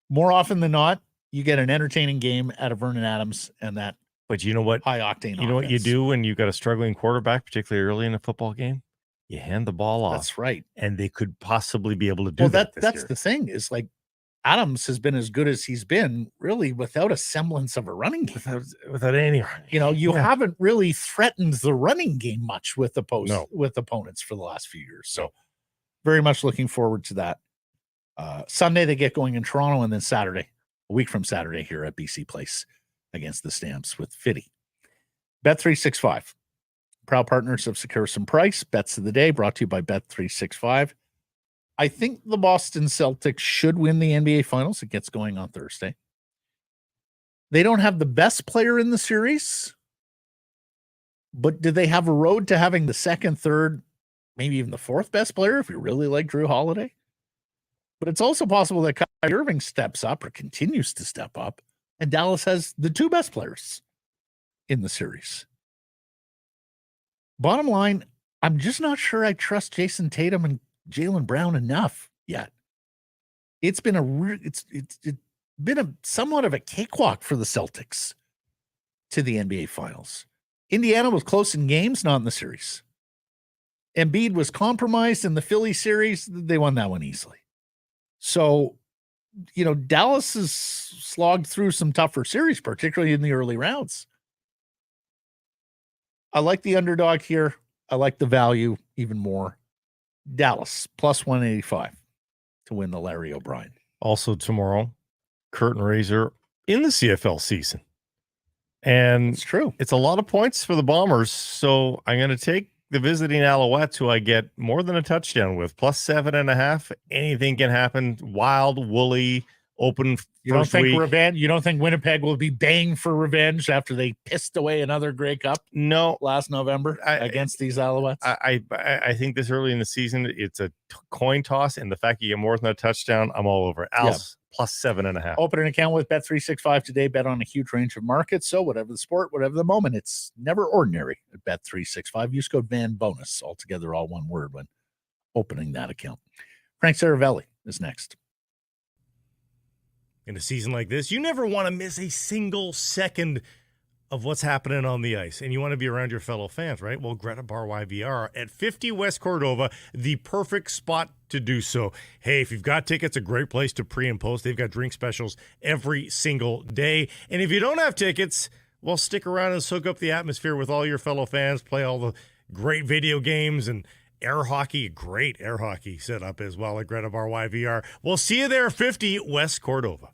more often than not, you get an entertaining game out of Vernon Adams and that. But you know what? High octane. You know what you do when you've got a struggling quarterback, particularly early in a football game? You hand the ball off. That's right. And they could possibly be able to do that. That's the thing is, like, Adams has been as good as he's been, really, without a semblance of a running game. Without any, you haven't really threatened the running game much with opponents for the last few years. So, very much looking forward to that. Sunday they get going in Toronto, and then Saturday, a week from Saturday, here at BC Place against the Stamps with Fitty. Bet365, proud partners of Sekeres Price. Bets of the day brought to you by Bet365. I think the Boston Celtics should win the NBA Finals. It gets going on Thursday. They don't have the best player in the series, but do they have a road to having the second, third, maybe even the fourth best player if you really like Drew Holiday? But it's also possible that Kyrie Irving steps up or continues to step up, and Dallas has the two best players in the series. Bottom line, I'm just not sure I trust Jason Tatum and Jaylen Brown enough yet. It's been a somewhat of a cakewalk for the Celtics to the NBA Finals. Indiana was close in games, not in the series. Embiid was compromised in the Philly series. They won that one easily. So, Dallas has slogged through some tougher series, particularly in the early rounds. I like the underdog here. I like the value even more. Dallas plus 185 to win the Larry O'Brien. Also tomorrow, curtain raiser in the CFL season. And it's true. It's a lot of points for the Bombers. So I'm going to take the visiting Alouettes, who I get more than a touchdown with, plus 7.5. Anything can happen. Wild, woolly, open. You don't think revenge? You don't think Winnipeg will be baying for revenge after they pissed away another Grey Cup? No, last November against these Alouettes. I think this early in the season, it's a coin toss, and the fact you get more than a touchdown, I'm all over it. Plus 7.5. Open an account with Bet365 today. Bet on a huge range of markets. So whatever the sport, whatever the moment, it's never ordinary at Bet365. Use code VANBONUS, altogether all one word, when opening that account. Frank Seravalli is next. In a season like this, you never want to miss a single second of what's happening on the ice, and you want to be around your fellow fans, right? Well, Greta Bar YVR at 50 West Cordova, the perfect spot to do so. Hey, if you've got tickets, a great place to pre and post. They've got drink specials every single day. And if you don't have tickets, well, stick around and soak up the atmosphere with all your fellow fans, play all the great video games and air hockey, great air hockey setup as well at Greta Bar YVR. We'll see you there, 50 West Cordova.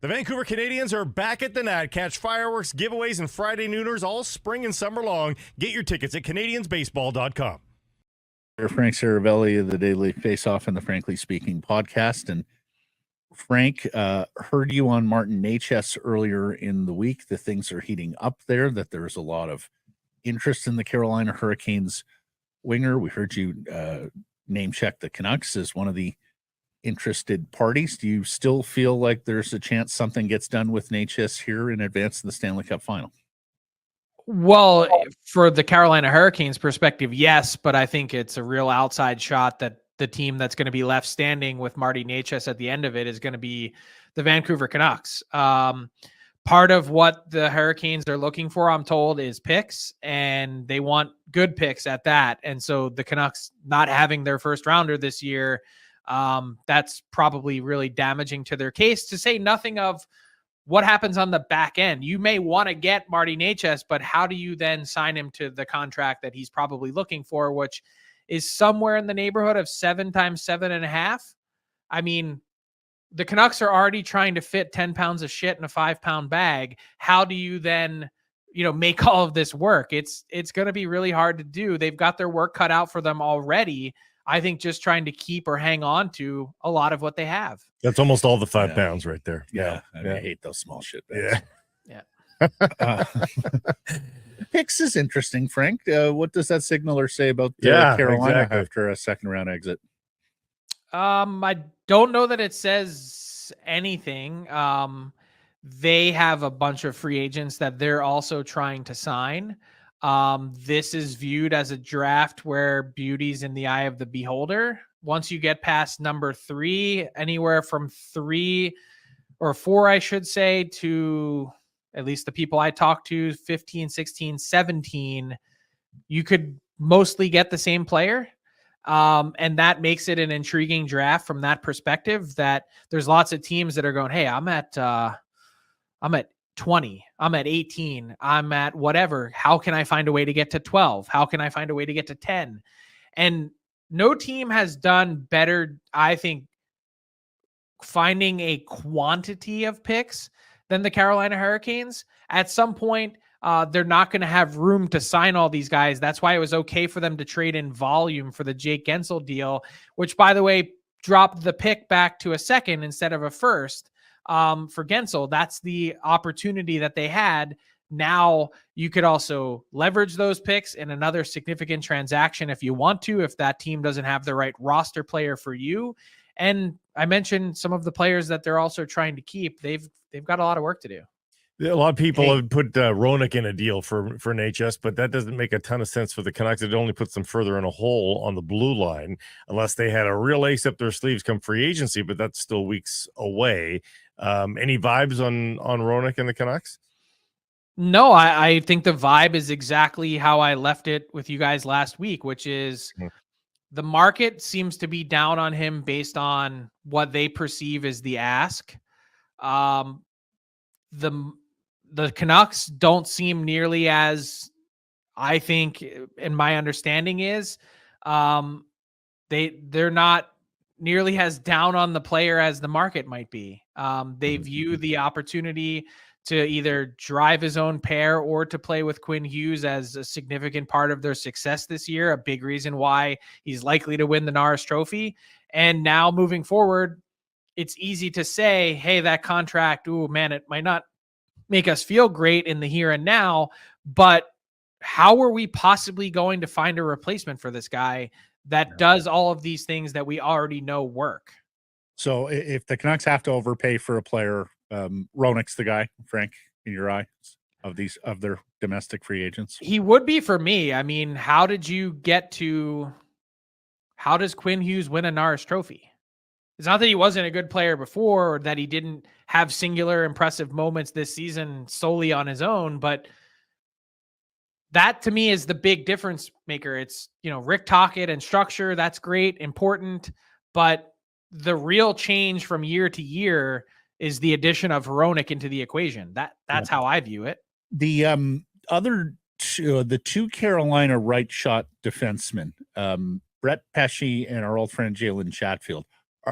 The Vancouver Canadians are back at the Nat. Catch fireworks, giveaways, and Friday nooners all spring and summer long. Get your tickets at CanadiansBaseball.com. Frank Seravalli of the Daily Faceoff and the Frankly Speaking podcast. And Frank, heard you on Martin Necas earlier in the week that things are heating up there, that there's a lot of interest in the Carolina Hurricanes winger. We heard you name check the Canucks as one of the interested parties. Do you still feel like there's a chance something gets done with Necas here in advance of the Stanley Cup final? Well, for the Carolina Hurricanes perspective, yes, but I think it's a real outside shot that the team that's going to be left standing with Martin Necas at the end of it is going to be the Vancouver Canucks. Part of what the Hurricanes are looking for, I'm told, is picks, and they want good picks at that. And so the Canucks not having their first rounder this year, that's probably really damaging to their case, to say nothing of what happens on the back end. You may want to get Martin Necas, but how do you then sign him to the contract that he's probably looking for, which is somewhere in the neighborhood of 7 times 7.5? I mean, the Canucks are already trying to fit 10 pounds of shit in a 5-pound bag. How do you then make all of this work. It's going to be really hard to do. They've got their work cut out for them already. I think just trying to keep or hang on to a lot of what they have. That's almost all the 5 pounds right there. Yeah. I hate those small shit Yeah. bags. Picks is interesting, Frank. What does that signaler say about Carolina after a second round exit? I don't know that it says anything. They have a bunch of free agents that they're also trying to sign. This is viewed as a draft where beauty's in the eye of the beholder. Once you get past number 3, anywhere from 3 or 4, I should say, to at least the people I talked to, 15, 16, 17, you could mostly get the same player. And that makes it an intriguing draft from that perspective, that there's lots of teams that are going, hey, I'm at 20, I'm at 18, I'm at whatever. How can I find a way to get to 12? How can I find a way to get to 10? And no team has done better, I think, finding a quantity of picks than the Carolina Hurricanes. At some point, they're not going to have room to sign all these guys. That's why it was okay for them to trade in volume for the Jake Gensel deal, which, by the way, dropped the pick back to a second instead of a first for Gensel. That's the opportunity that they had. Now you could also leverage those picks in another significant transaction if you want to, if that team doesn't have the right roster player for you. And I mentioned some of the players that they're also trying to keep. They've got a lot of work to do. A lot of people have put Hronek in a deal for Necas, but that doesn't make a ton of sense for the Canucks. It only puts them further in a hole on the blue line, unless they had a real ace up their sleeves come free agency, but that's still weeks away. Any vibes on Hronek and the Canucks? No, I think the vibe is exactly how I left it with you guys last week, which is the market seems to be down on him based on what they perceive as the ask. The Canucks don't seem nearly as, I think, and my understanding is, they're not nearly as down on the player as the market might be. They view the opportunity to either drive his own pair or to play with Quinn Hughes as a significant part of their success this year, a big reason why he's likely to win the Norris Trophy. And now moving forward, it's easy to say, hey, that contract, ooh, man, it might not make us feel great in the here and now, but how are we possibly going to find a replacement for this guy that does all of these things that we already know work? So if the Canucks have to overpay for a player, Hronek's the guy, Frank, in your eyes, of their domestic free agents? He would be for me. I mean, how does Quinn Hughes win a Norris Trophy? It's not that he wasn't a good player before or that he didn't have singular impressive moments this season solely on his own, but that to me is the big difference maker. It's, Rick Tocchet and structure. That's great, important, but the real change from year to year is the addition of Hronek into the equation. That's how I view it. The the two Carolina right shot defensemen, Brett Pesce and our old friend Jalen Chatfield,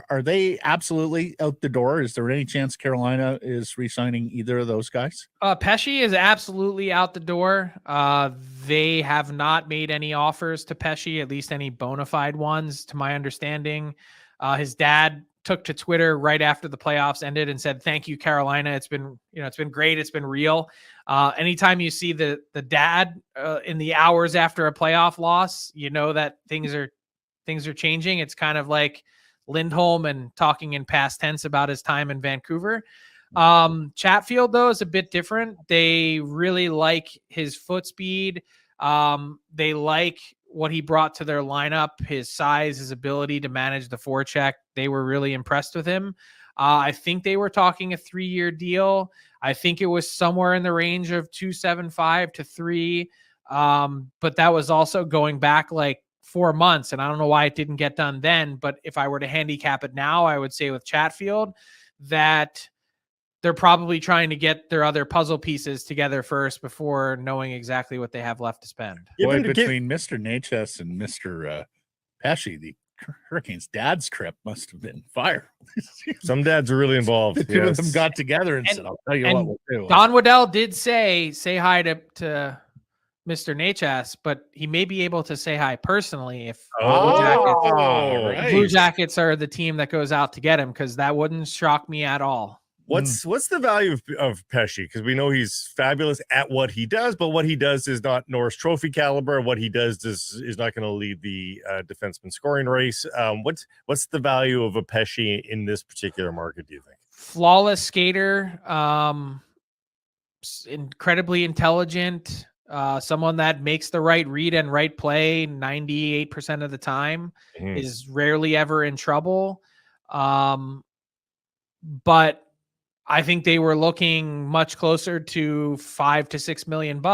are they absolutely out the door? Is there any chance Carolina is re-signing either of those guys? Pesce is absolutely out the door. They have not made any offers to Pesce, at least any bona fide ones, to my understanding. His dad took to Twitter right after the playoffs ended and said, "Thank you, Carolina. It's been great. It's been real." Anytime you see the dad in the hours after a playoff loss, you know that things are changing. It's kind of like Lindholm and talking in past tense about his time in Vancouver. Chatfield, though, is a bit different. They really like his foot speed. They like what he brought to their lineup, his size, his ability to manage the forecheck. They were really impressed with him. I think they were talking a 3-year deal. I think it was somewhere in the range of 2.75 to 3. But that was also going back like 4 months, and I don't know why it didn't get done then. But if I were to handicap it now, I would say with Chatfield that they're probably trying to get their other puzzle pieces together first before knowing exactly what they have left to spend. Boy, between Mr. Necas and Mr. Pesce, the Hurricanes' dad's trip must have been fire. Some dads are really involved. The two of them yes. got together and said, "I'll tell you what we'll do." Don Waddell did say hi to Mr. Necas, but he may be able to say hi personally if Oh, Blue Jackets are the team that goes out to get him, because that wouldn't shock me at all. What's the value of Pesce? Because we know he's fabulous at what he does, but what he does is not Norris Trophy caliber. What he does is not going to lead the defenseman scoring race. What's the value of a Pesce in this particular market, do you think? Flawless skater, incredibly intelligent, someone that makes the right read and right play 98% of the time, is rarely ever in trouble. But I think they were looking much closer to $5 to $6 million,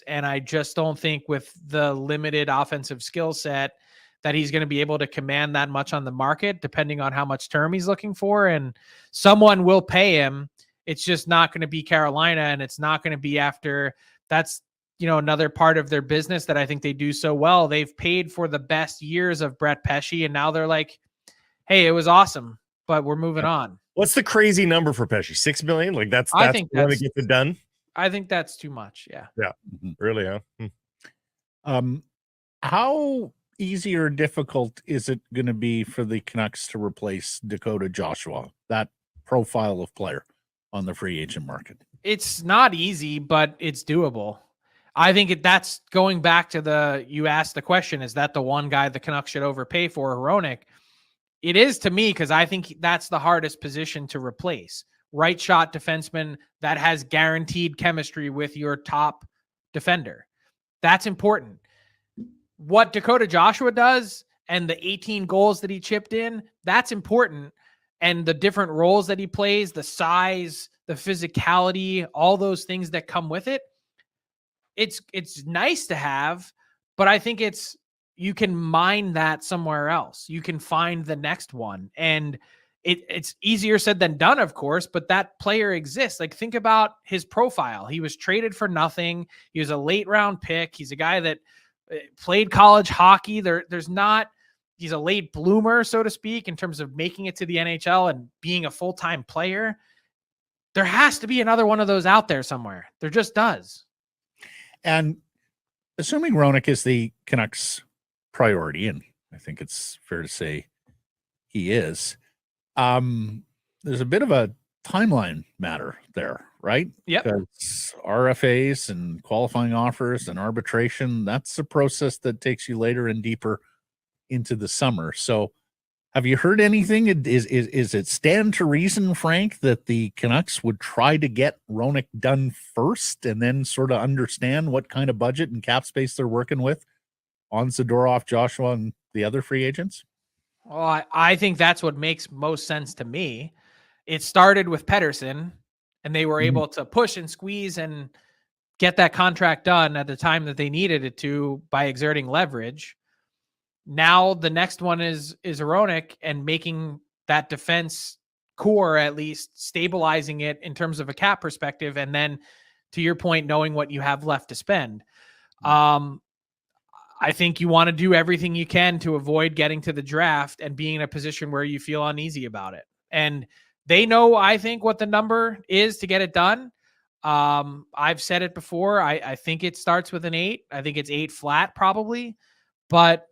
and I just don't think with the limited offensive skill set that he's going to be able to command that much on the market, depending on how much term he's looking for. And someone will pay him. It's just not going to be Carolina, and it's not going to be after. That's, another part of their business that I think they do so well. They've paid for the best years of Brett Pesce, and now they're like, hey, it was awesome, but we're moving on. What's the crazy number for Pesce? $6 million? Like that's I think the one that gets it done. I think that's too much. Yeah. Yeah. Really, huh? How easy or difficult is it going to be for the Canucks to replace Dakota Joshua, that profile of player on the free agent market? It's not easy, but it's doable. I think that's going back to you asked the question, is that the one guy the Canucks should overpay for, Hronek? It is to me, because I think that's the hardest position to replace. Right shot defenseman that has guaranteed chemistry with your top defender. That's important. What Dakota Joshua does and the 18 goals that he chipped in, that's important. And the different roles that he plays, the size, the physicality, all those things that come with it. It's nice to have, but I think you can mine that somewhere else. You can find the next one. And it's easier said than done, of course, but that player exists. Like, think about his profile. He was traded for nothing. He was a late round pick. He's a guy that played college hockey. He's a late bloomer, so to speak, in terms of making it to the NHL and being a full-time player. There has to be another one of those out there somewhere. There just does. And assuming Hronek is the Canucks' priority, and I think it's fair to say he is, there's a bit of a timeline matter there, right? Yep. Because RFAs and qualifying offers and arbitration, that's a process that takes you later and deeper into the summer. So have you heard anything? Is it stand to reason, Frank, that the Canucks would try to get Hronek done first and then sort of understand what kind of budget and cap space they're working with on Zadorov, Joshua, and the other free agents? Well, I think that's what makes most sense to me. It started with Pettersson, and they were able to push and squeeze and get that contract done at the time that they needed it to by exerting leverage. Now the next one is Hronek, and making that defense core, at least stabilizing it in terms of a cap perspective. And then, to your point, knowing what you have left to spend. I think you want to do everything you can to avoid getting to the draft and being in a position where you feel uneasy about it. And they know, I think, what the number is to get it done. I've said it before. I think it starts with an 8. I think it's 8 flat probably, but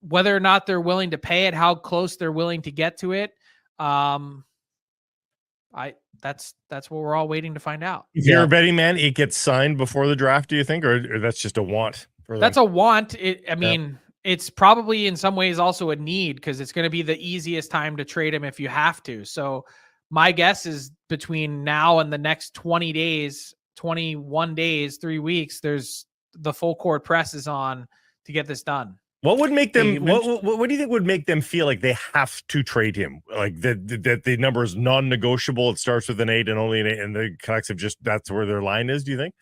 whether or not they're willing to pay it, how close they're willing to get to it. That's what we're all waiting to find out. If you're a betting man, it gets signed before the draft, do you think, or that's just a want? That's a want. It's probably in some ways also a need, because it's going to be the easiest time to trade him if you have to. So my guess is between now and the next 20 days, 21 days, 3 weeks, there's the full court press is on to get this done. What would make them? What do you think would make them feel like they have to trade him? Like that the number is non-negotiable. It starts with an 8 and only an 8, and the Canucks have that's where their line is. Do you think?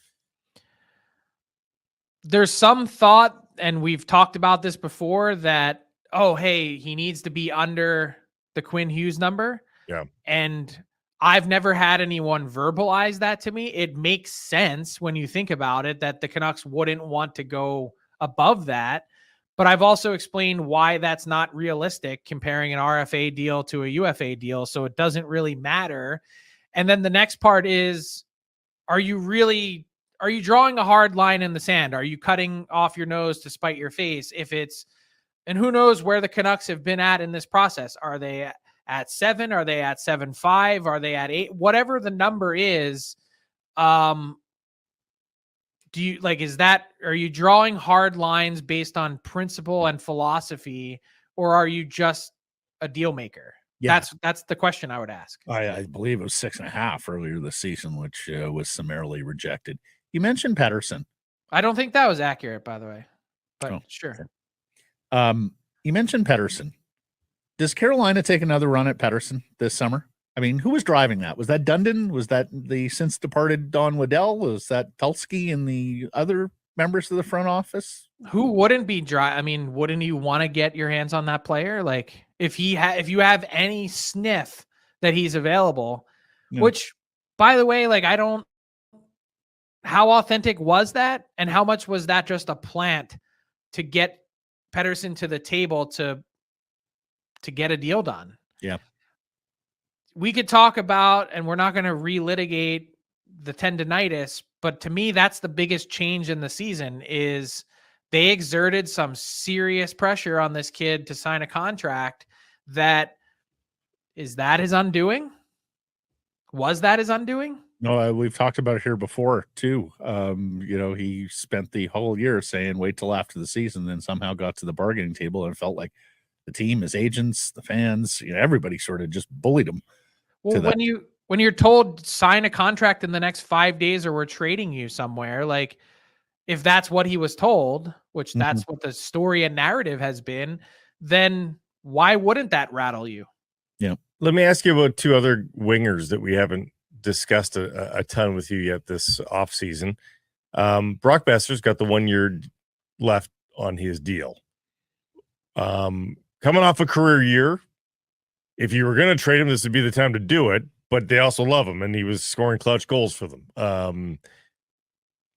There's some thought, and we've talked about this before, that, oh, hey, he needs to be under the Quinn Hughes number. Yeah. And I've never had anyone verbalize that to me. It makes sense when you think about it that the Canucks wouldn't want to go above that. But I've also explained why that's not realistic, comparing an RFA deal to a UFA deal. So it doesn't really matter. And then the next part is, are you drawing a hard line in the sand? Are you cutting off your nose to spite your face? And who knows where the Canucks have been at in this process? Are they at 7? Are they at 7.5? Are they at 8? Whatever the number is, are you drawing hard lines based on principle and philosophy, or are you just a deal maker? Yeah. That's the question I would ask. I believe it was 6.5 earlier this season, which was summarily rejected. You mentioned Pettersson. I don't think that was accurate, by the way, but sure. You mentioned Pettersson. Does Carolina take another run at Pettersson this summer? I mean, who was driving that? Was that Dundon? Was that the since departed Don Waddell? Was that Tulsky and the other members of the front office? Who wouldn't be dry? I mean, wouldn't you want to get your hands on that player? Like if you have any sniff that he's available, which by the way, like how authentic was that? And how much was that just a plant to get Pettersson to the table to get a deal done? Yeah. We could talk about, and we're not going to relitigate the tendonitis, but to me, that's the biggest change in the season is they exerted some serious pressure on this kid to sign a contract is that his undoing? Was that his undoing? No, we've talked about it here before too. He spent the whole year saying, wait till after the season, then somehow got to the bargaining table and felt like the team, his agents, the fans, everybody sort of just bullied him. Well, when you're told sign a contract in the next 5 days or we're trading you somewhere, like if that's what he was told, which that's what the story and narrative has been, then why wouldn't that rattle you? Yeah. Let me ask you about two other wingers that we haven't discussed a ton with you yet this offseason. Brock Besser's got the 1 year left on his deal. Coming off a career year, if you were going to trade him, this would be the time to do it, but they also love him, and he was scoring clutch goals for them.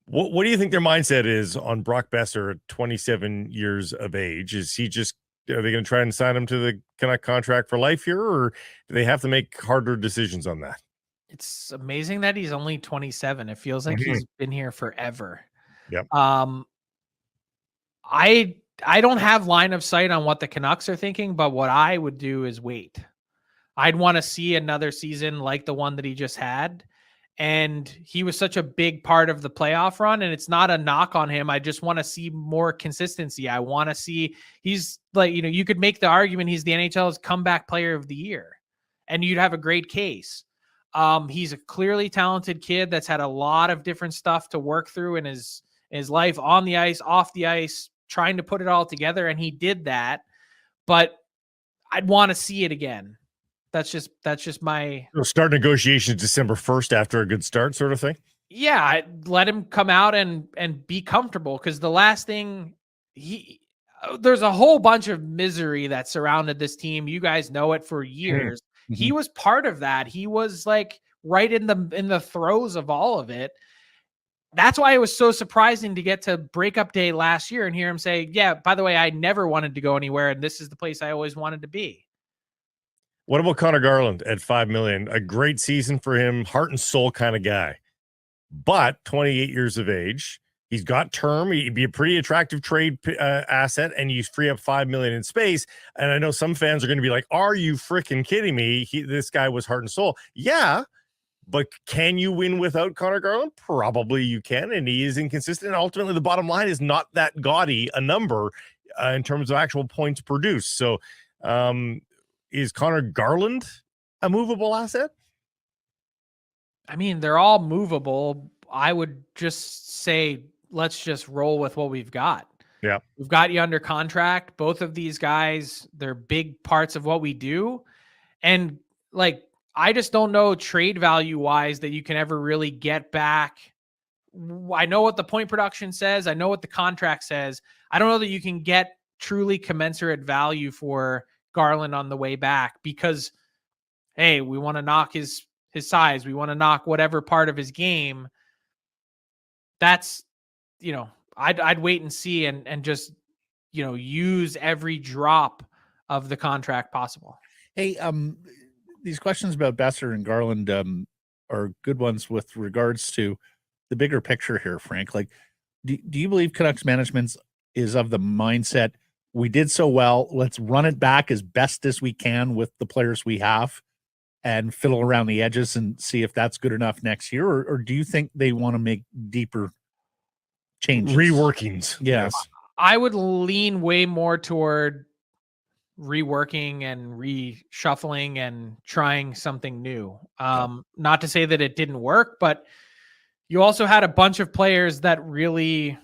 What do you think their mindset is on Brock Besser at 27 years of age? Are they going to try and sign him to the Canuck contract for life here, or do they have to make harder decisions on that? It's amazing that he's only 27. It feels like he's been here forever. Yep. I don't have line of sight on what the Canucks are thinking, but what I would do is wait. I'd want to see another season like the one that he just had. And he was such a big part of the playoff run, and it's not a knock on him. I just want to see more consistency. I want to see he's like, you could make the argument he's the NHL's comeback player of the year, and you'd have a great case. He's a clearly talented kid that's had a lot of different stuff to work through in his life, on the ice, off the ice, trying to put it all together. And he did that, but I'd want to see it again. That's just my start negotiations December 1st after a good start sort of thing. Yeah. I'd let him come out and be comfortable. Cause the last thing there's a whole bunch of misery that surrounded this team. You guys know it for years. He was part of that. He was like right in the throes of all of it. That's why it was so surprising to get to breakup day last year and hear him say, yeah, by the way, I never wanted to go anywhere, and this is the place I always wanted to be. What about Connor Garland at $5 million? A great season for him, heart and soul kind of guy, but 28 years of age. He's got term. He'd be a pretty attractive trade asset, and you free up $5 million in space. And I know some fans are going to be like, are you freaking kidding me? This guy was heart and soul. Yeah. But can you win without Connor Garland? Probably you can, and he is inconsistent. And ultimately, the bottom line is not that gaudy a number in terms of actual points produced. So is Connor Garland a movable asset? I mean, they're all movable. I would just say, let's just roll with what we've got. Yeah. We've got you under contract. Both of these guys, they're big parts of what we do. And like, I just don't know trade value wise that you can ever really get back. I know what the point production says. I know what the contract says. I don't know that you can get truly commensurate value for Garland on the way back because, hey, we want to knock his size. We want to knock whatever part of his game. That's, I'd wait and see and just, use every drop of the contract possible. Hey, these questions about Besser and Garland are good ones with regards to the bigger picture here, Frank. Like, do you believe Canucks management is of the mindset, we did so well, let's run it back as best as we can with the players we have and fiddle around the edges and see if that's good enough next year? Or do you think they want to make deeper changes? Reworkings. Yes. I would lean way more toward reworking and reshuffling and trying something new. Not to say that it didn't work, but you also had a bunch of players that really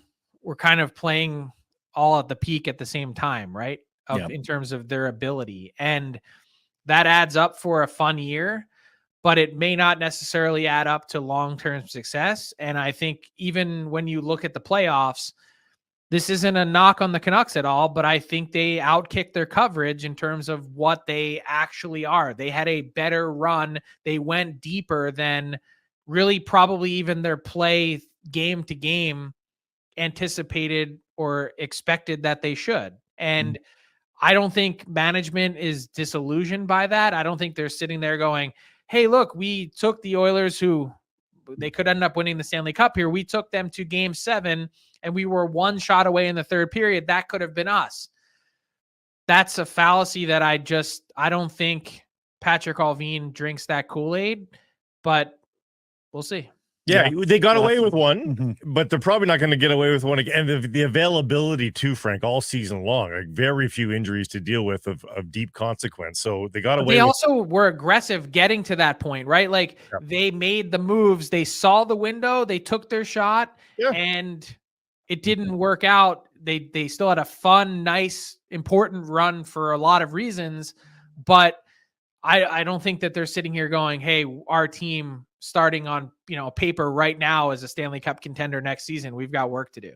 were kind of playing all at the peak at the same time, right? In terms of their ability. And that adds up for a fun year, but it may not necessarily add up to long-term success. And I think even when you look at the playoffs, this isn't a knock on the Canucks at all, but I think they outkicked their coverage in terms of what they actually are. They had a better run. They went deeper than really probably even their play game to game anticipated or expected that they should. And I don't think management is disillusioned by that. I don't think they're sitting there going, hey, look, we took the Oilers, who they could end up winning the Stanley Cup here. We took them to Game 7 and we were one shot away in the third period. That could have been us. That's a fallacy that I don't think Patrick Allvin drinks that Kool-Aid, but we'll see. Yeah, they got away with one, but they're probably not going to get away with one again. And the availability too, Frank, all season long, like very few injuries to deal with of deep consequence. So they got away. They also were aggressive getting to that point, right? Like they made the moves. They saw the window. They took their shot, and it didn't work out. They still had a fun, nice, important run for a lot of reasons, but I don't think that they're sitting here going, hey, our team starting on paper right now as a Stanley Cup contender next season. We've got work to do.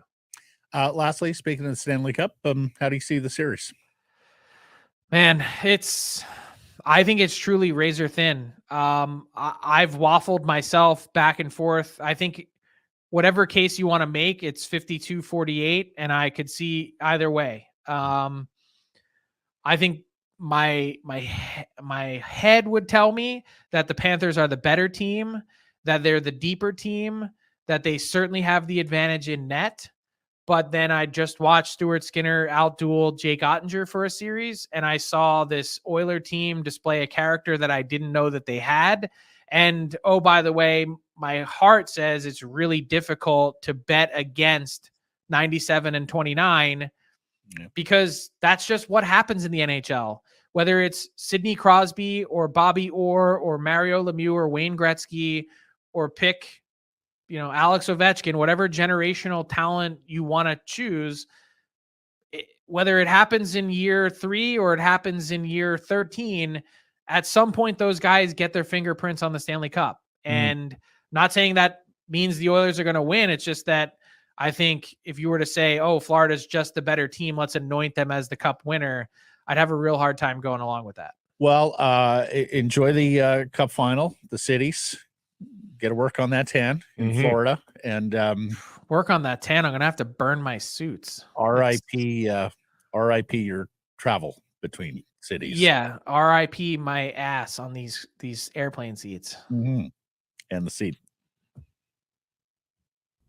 Lastly, speaking of the Stanley Cup, how do you see the series? Man, I think it's truly razor thin. I've waffled myself back and forth. I think whatever case you want to make, it's 52-48, and I could see either way. I think my head would tell me that the Panthers are the better team, that they're the deeper team, that they certainly have the advantage in net. But then I just watched Stuart Skinner outduel Jake Ottinger for a series, and I saw this Oiler team display a character that I didn't know that they had. And oh, by the way, my heart says it's really difficult to bet against 97-29. Because that's just what happens in the NHL. Whether it's Sidney Crosby or Bobby Orr or Mario Lemieux or Wayne Gretzky, or pick, Alex Ovechkin, whatever generational talent you want to choose, whether it happens in year 3 or it happens in year 13, at some point those guys get their fingerprints on the Stanley Cup. And not saying that means the Oilers are going to win. It's just that I think if you were to say, oh, Florida's just the better team, let's anoint them as the Cup winner, I'd have a real hard time going along with that. Well, enjoy the Cup final, the cities. Get to work on that tan in Florida. And work on that tan. I'm going to have to burn my suits. RIP your travel between cities. Yeah, RIP my ass on these airplane seats. And the seat.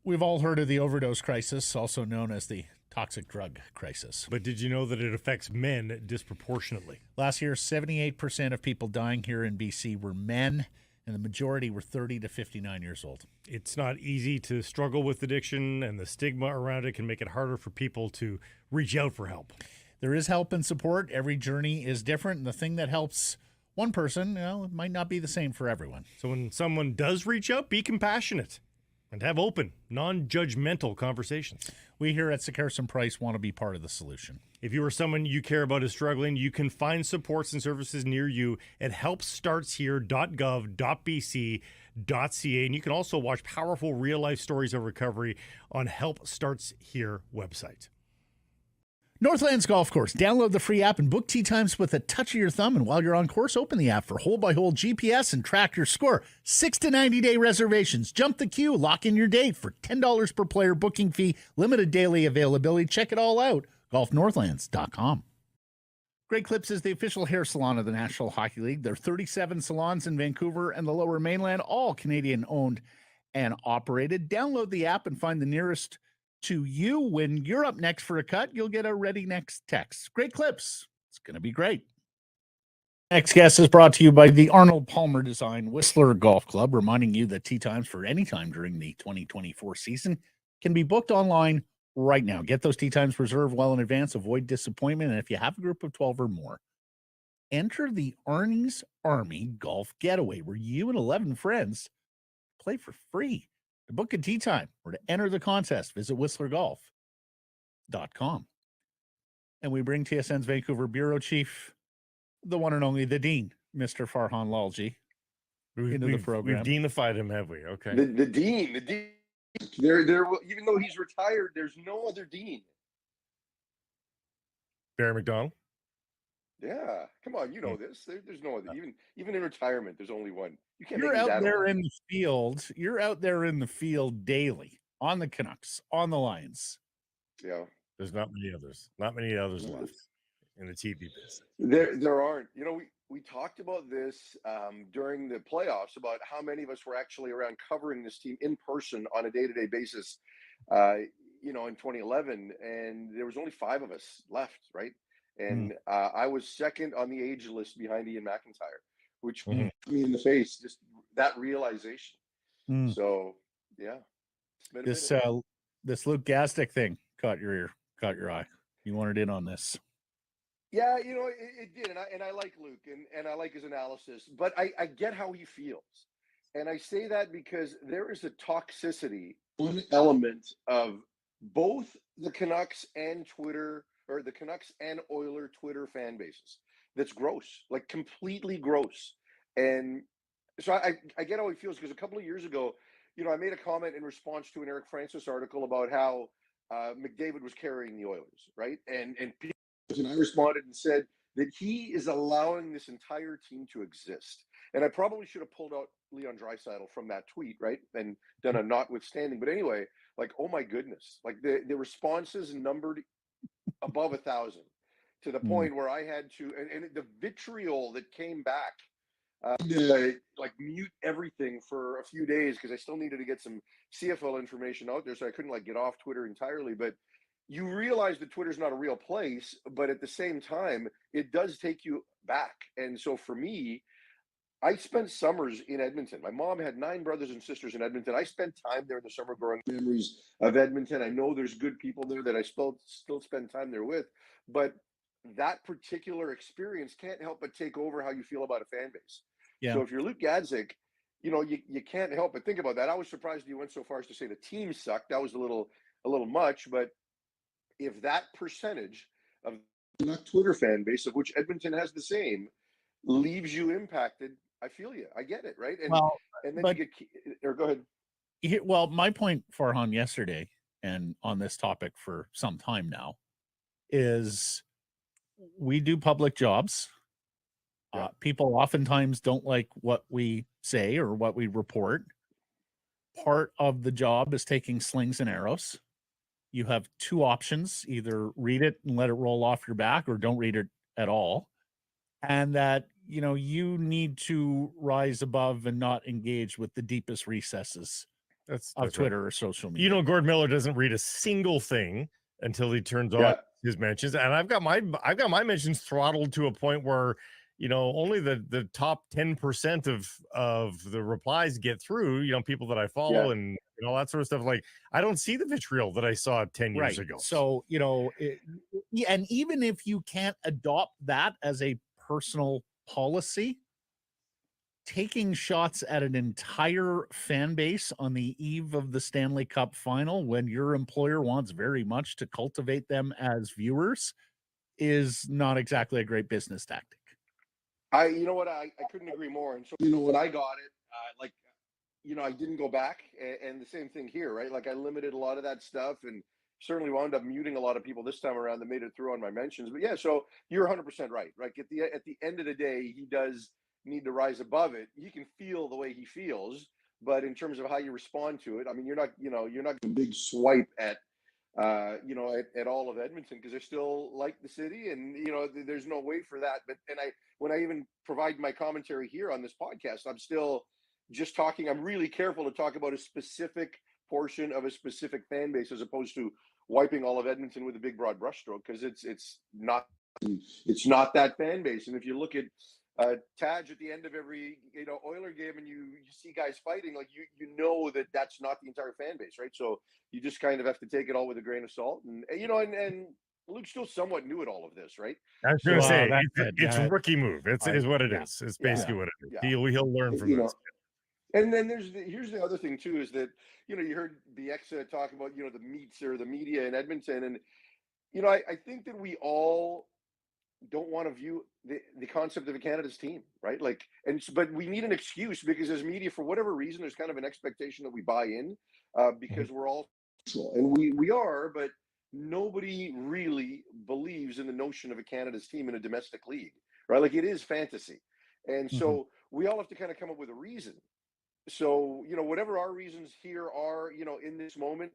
We've all heard of the overdose crisis, also known as the toxic drug crisis. But did you know that it affects men disproportionately? Last year, 78% of people dying here in BC were men, and the majority were 30 to 59 years old. It's not easy to struggle with addiction, and the stigma around it can make it harder for people to reach out for help. There is help and support. Every journey is different, and the thing that helps one person, it might not be the same for everyone. So when someone does reach out, be compassionate and have open, non-judgmental conversations. We here at Sekeres Price want to be part of the solution. If you or someone you care about is struggling, you can find supports and services near you at helpstartshere.gov.bc.ca. And you can also watch powerful real-life stories of recovery on Help Starts Here website. Northlands Golf Course. Download the free app and book tee times with a touch of your thumb. And while you're on course, open the app for hole-by-hole GPS and track your score. 6 to 90-day reservations. Jump the queue. Lock in your date for $10 per player booking fee. Limited daily availability. Check it all out. golfnorthlands.com. Great Clips is the official hair salon of the National Hockey League. There are 37 salons in Vancouver and the Lower Mainland, all Canadian owned and operated. Download the app and find the nearest to you. When you're up next for a cut, you'll get a ready next text. Great Clips. It's going to be great. Next guest is brought to you by the Arnold Palmer Design Whistler Golf Club, reminding you that tee times for any time during the 2024 season can be booked online right now. Get those tee times reserved well in advance. Avoid disappointment. And if you have a group of 12 or more, enter the Arnie's Army Golf Getaway, where you and 11 friends play for free. To book a tee time or to enter the contest, visit whistlergolf.com. And we bring TSN's Vancouver Bureau Chief, the one and only, the Dean, Mr. Farhan Lalji, into the program. We've deanified him, have we? Okay. The Dean. There, even though he's retired, there's no other Dean. Barry McDonald. Yeah, come on, you know this. There's no other. Even in retirement, there's only one. You can't. You're out there in the field. You're out there in the field daily on the Canucks, on the Lions. Yeah, there's not many others. Not many others left in the TV business. There aren't. You know, we talked about this during the playoffs about how many of us were actually around covering this team in person on a day-to-day basis. You know, in 2011, and there was only 5 of us left, right? And I was second on the age list behind Ian McIntyre, which hit me in the face, just that realization. So, yeah. This Luke Gazdic thing caught your eye. You wanted in on this. Yeah, you know, it did. And I like Luke and I like his analysis, but I get how he feels. And I say that because there is a toxicity, one element of both the Canucks and Twitter, or the Canucks and Oiler Twitter fan bases, that's gross, like completely gross. And so I get how he feels, because a couple of years ago, you know, I made a comment in response to an Eric Francis article about how McDavid was carrying the Oilers, right? And I responded and said that he is allowing this entire team to exist. And I probably should have pulled out Leon Draisaitl from that tweet, right? And done a notwithstanding. But anyway, like, oh my goodness, like the responses numbered above 1,000, to the point where I had to, and the vitriol that came back, like mute everything for a few days, because I still needed to get some CFL information out there, so I couldn't like get off Twitter entirely. But you realize that Twitter's not a real place, but at the same time, it does take you back. And so for me, I spent summers in Edmonton. My mom had 9 brothers and sisters in Edmonton. I spent time there in the summer, growing memories of Edmonton. I know there's good people there that I still spend time there with, but that particular experience can't help but take over how you feel about a fan base. Yeah. So if you're Luke Gazdic, you know, you can't help but think about that. I was surprised you went so far as to say the team sucked. That was a little much, but if that percentage of the Twitter fan base, of which Edmonton has the same, leaves you impacted, I feel you. I get it, right? And, and then you get, or go ahead. Well, my point, Farhan, yesterday, and on this topic for some time now, is we do public jobs. People oftentimes don't like what we say or what we report. Part of the job is taking slings and arrows. You have 2 options: either read it and let it roll off your back, or don't read it at all. And that, you know, you need to rise above and not engage with the deepest recesses of Twitter or social media. You know, Gord Miller doesn't read a single thing until he turns on his mentions. And I've got my mentions throttled to a point where, you know, only the top 10% of the replies get through, you know, people that I follow and all that sort of stuff. Like, I don't see the vitriol that I saw 10 years ago. So, you know, and even if you can't adopt that as a personal policy, taking shots at an entire fan base on the eve of the Stanley Cup final, when your employer wants very much to cultivate them as viewers, is not exactly a great business tactic. You know what, I couldn't agree more. And so, you know, when I got it, like, you know, I didn't go back, and the same thing here, right? Like, I limited a lot of that stuff, and certainly wound up muting a lot of people this time around that made it through on my mentions. But yeah, so you're 100% right. Right, at the end of the day, he does need to rise above it. He can feel the way he feels, but in terms of how you respond to it, I mean, you're not a big swipe at at all of Edmonton, because I still like the city, and there's no way for that. But when I even provide my commentary here on this podcast, I'm still just talking. I'm really careful to talk about a specific portion of a specific fan base, as opposed to wiping all of Edmonton with a big broad brushstroke, because it's not that fan base. And if you look at Taj at the end of every Oiler game, and you see guys fighting, like you know that's not the entire fan base, right? So you just kind of have to take it all with a grain of salt, and Luke still somewhat new at all of this, right? I was going to say that's it's it. rookie move. Is what it is. It's basically what it is. Yeah. He'll learn from this. And then here's the other thing too, is that you heard Bieksa talk about the meets or the media in Edmonton, and I think that we all don't want to view the concept of a Canada's team, right? But we need an excuse, because as media, for whatever reason, there's kind of an expectation that we buy in, because we're all, and we are, but nobody really believes in the notion of a Canada's team in a domestic league, right? Like, it is fantasy. And so we all have to kind of come up with a reason. So, whatever our reasons here are, in this moment,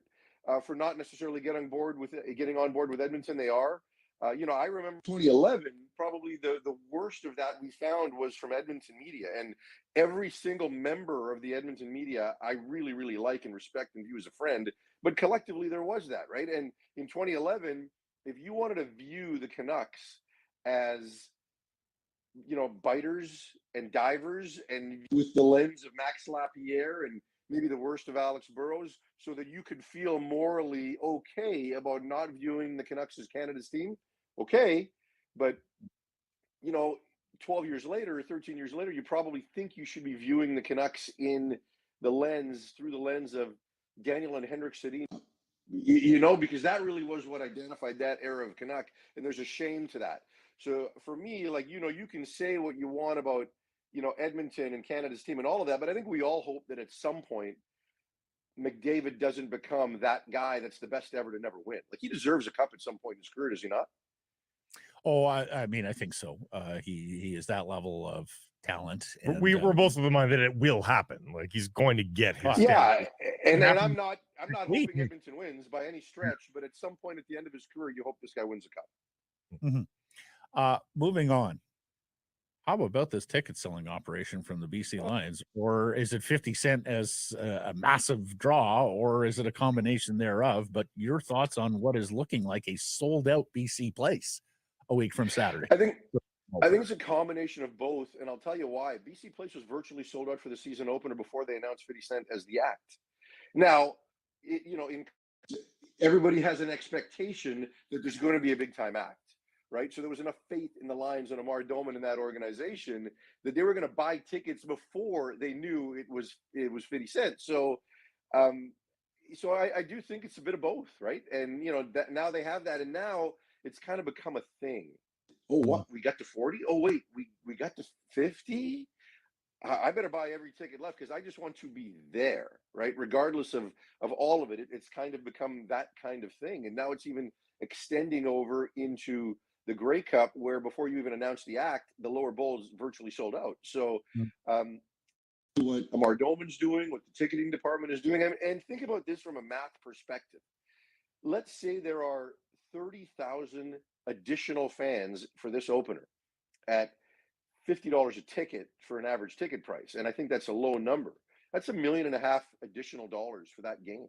for not necessarily getting on board with Edmonton, they are. I remember 2011, probably the worst of that we found was from Edmonton media, and every single member of the Edmonton media I really, really like and respect and view as a friend, but collectively there was that, right? And in 2011, if you wanted to view the Canucks as biters and divers, and with the lens of Max Lapierre and maybe the worst of Alex Burrows, so that you could feel morally okay about not viewing the Canucks as Canada's team, okay, but 12 years later, 13 years later, you probably think you should be viewing the Canucks through the lens of Daniel and Henrik Sedin, because that really was what identified that era of Canuck, and there's a shame to that. So for me, you can say what you want about Edmonton and Canada's team and all of that, but I think we all hope that at some point McDavid doesn't become that guy that's the best ever to never win. Like, he deserves a cup at some point in his career, does he not? Oh, I mean, I think so. He is that level of talent. But we were both of the mind that it will happen. Like, he's going to get his. Yeah, and I'm not hoping Edmonton wins by any stretch, but at some point at the end of his career, you hope this guy wins a cup. Moving on. How about this ticket selling operation from the BC Lions? Or is it 50 cent as a massive draw, or is it a combination thereof? But your thoughts on what is looking like a sold out BC place a week from Saturday? I think it's a combination of both, and I'll tell you why. BC Place was virtually sold out for the season opener before they announced 50 Cent as the act. Now, everybody has an expectation that there's going to be a big time act, right? So there was enough faith in the Lions and Amar Doman in that organization that they were going to buy tickets before they knew it was 50 Cent. So, I do think it's a bit of both, right? And that now they have that, and now it's kind of become a thing. Oh, what? We got to 40? Oh, wait, we got to 50? I better buy every ticket left, because I just want to be there, right? Regardless of all of it, it's kind of become that kind of thing. And now it's even extending over into the Grey Cup, where before you even announce the act, the lower bowl is virtually sold out. So what Amar Doman's doing, what the ticketing department is doing, and think about this from a math perspective. Let's say there are 30,000 additional fans for this opener at $50 a ticket for an average ticket price. And I think that's a low number. That's $1.5 million additional dollars for that game.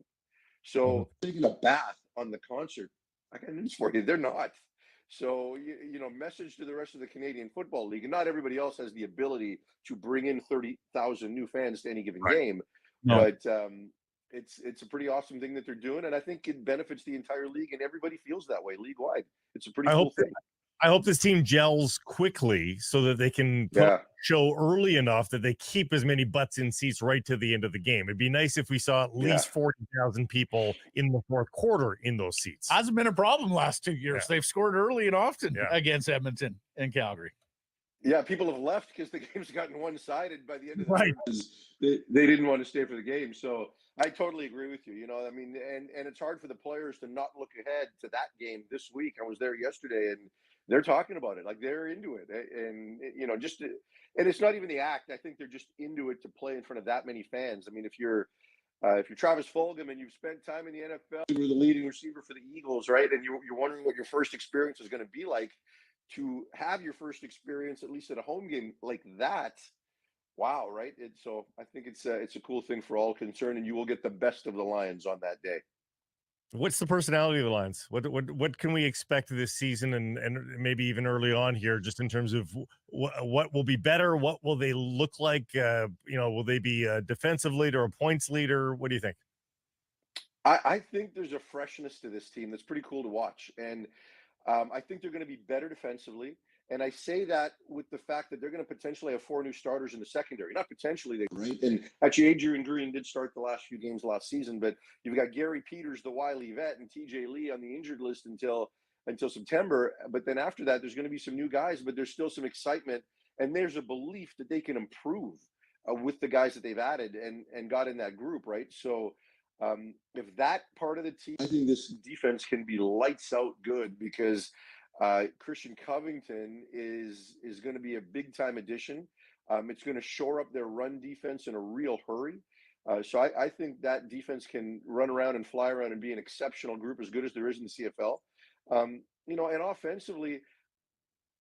So taking a bath on the concert, I got news for you, they're not. So, message to the rest of the Canadian Football League, and not everybody else has the ability to bring in 30,000 new fans to any given game. No. But it's a pretty awesome thing that they're doing, and I think it benefits the entire league, and everybody feels that way league-wide. It's a pretty cool thing. I hope this team gels quickly so that they can show early enough that they keep as many butts in seats right to the end of the game. It'd be nice if we saw at least 40,000 people in the fourth quarter in those seats. Hasn't been a problem last 2 years. They've scored early and often against Edmonton and Calgary. Yeah, people have left because the game's gotten one-sided by the end of the game. They didn't want to stay for the game. So I totally agree with you. I mean, and it's hard for the players to not look ahead to that game this week. I was there yesterday, and they're talking about it, like they're into it, and and it's not even the act. I think they're just into it to play in front of that many fans. I mean, if you're If you're Travis Fulgham and you've spent time in the NFL, you were the leading receiver for the Eagles, right? And you're wondering what your first experience is going to be like. To have your first experience, at least at a home game like that, wow, right? So I think it's a cool thing for all concerned, and you will get the best of the Lions on that day. What's the personality of the Lions? What can we expect this season, and maybe even early on here, just in terms of what will be better? What will they look like? Will they be a defensive leader, a points leader? What do you think? I think there's a freshness to this team that's pretty cool to watch, and I think they're going to be better defensively. And I say that with the fact that they're going to potentially have 4 new starters in the secondary. Not potentially, right? And actually, Adrian Green did start the last few games last season, but you've got Gary Peters, the Wiley vet, and TJ Lee on the injured list until September. But then after that, there's going to be some new guys, but there's still some excitement, and there's a belief that they can improve with the guys that they've added and got in that group, right? So if that part of the team, I think this defense can be lights out good, because Christian Covington is going to be a big time addition. It's going to shore up their run defense in a real hurry. So I think that defense can run around and fly around and be an exceptional group, as good as there is in the CFL. And offensively,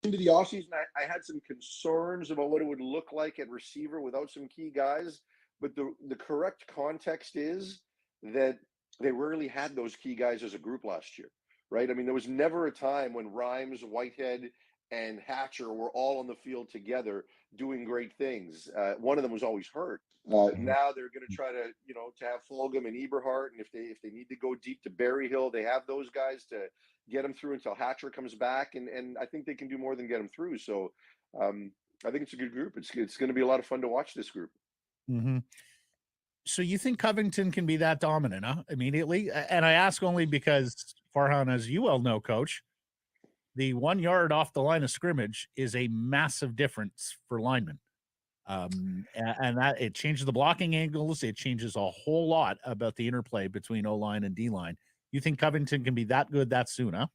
into the offseason, I had some concerns about what it would look like at receiver without some key guys. But the correct context is that they rarely had those key guys as a group last year, right? I mean, there was never a time when Rhymes, Whitehead, and Hatcher were all on the field together doing great things. One of them was always hurt. Now they're going to try to have Fulgham and Eberhardt, and if they need to go deep to Berryhill, they have those guys to get them through until Hatcher comes back, and I think they can do more than get them through. So I think it's a good group. It's going to be a lot of fun to watch this group. Mm-hmm. So you think Covington can be that dominant, immediately? And I ask only because, Farhan, as you well know, Coach, the 1 yard off the line of scrimmage is a massive difference for linemen. And that it changes the blocking angles. It changes a whole lot about the interplay between O-line and D-line. You think Covington can be that good that soon, huh?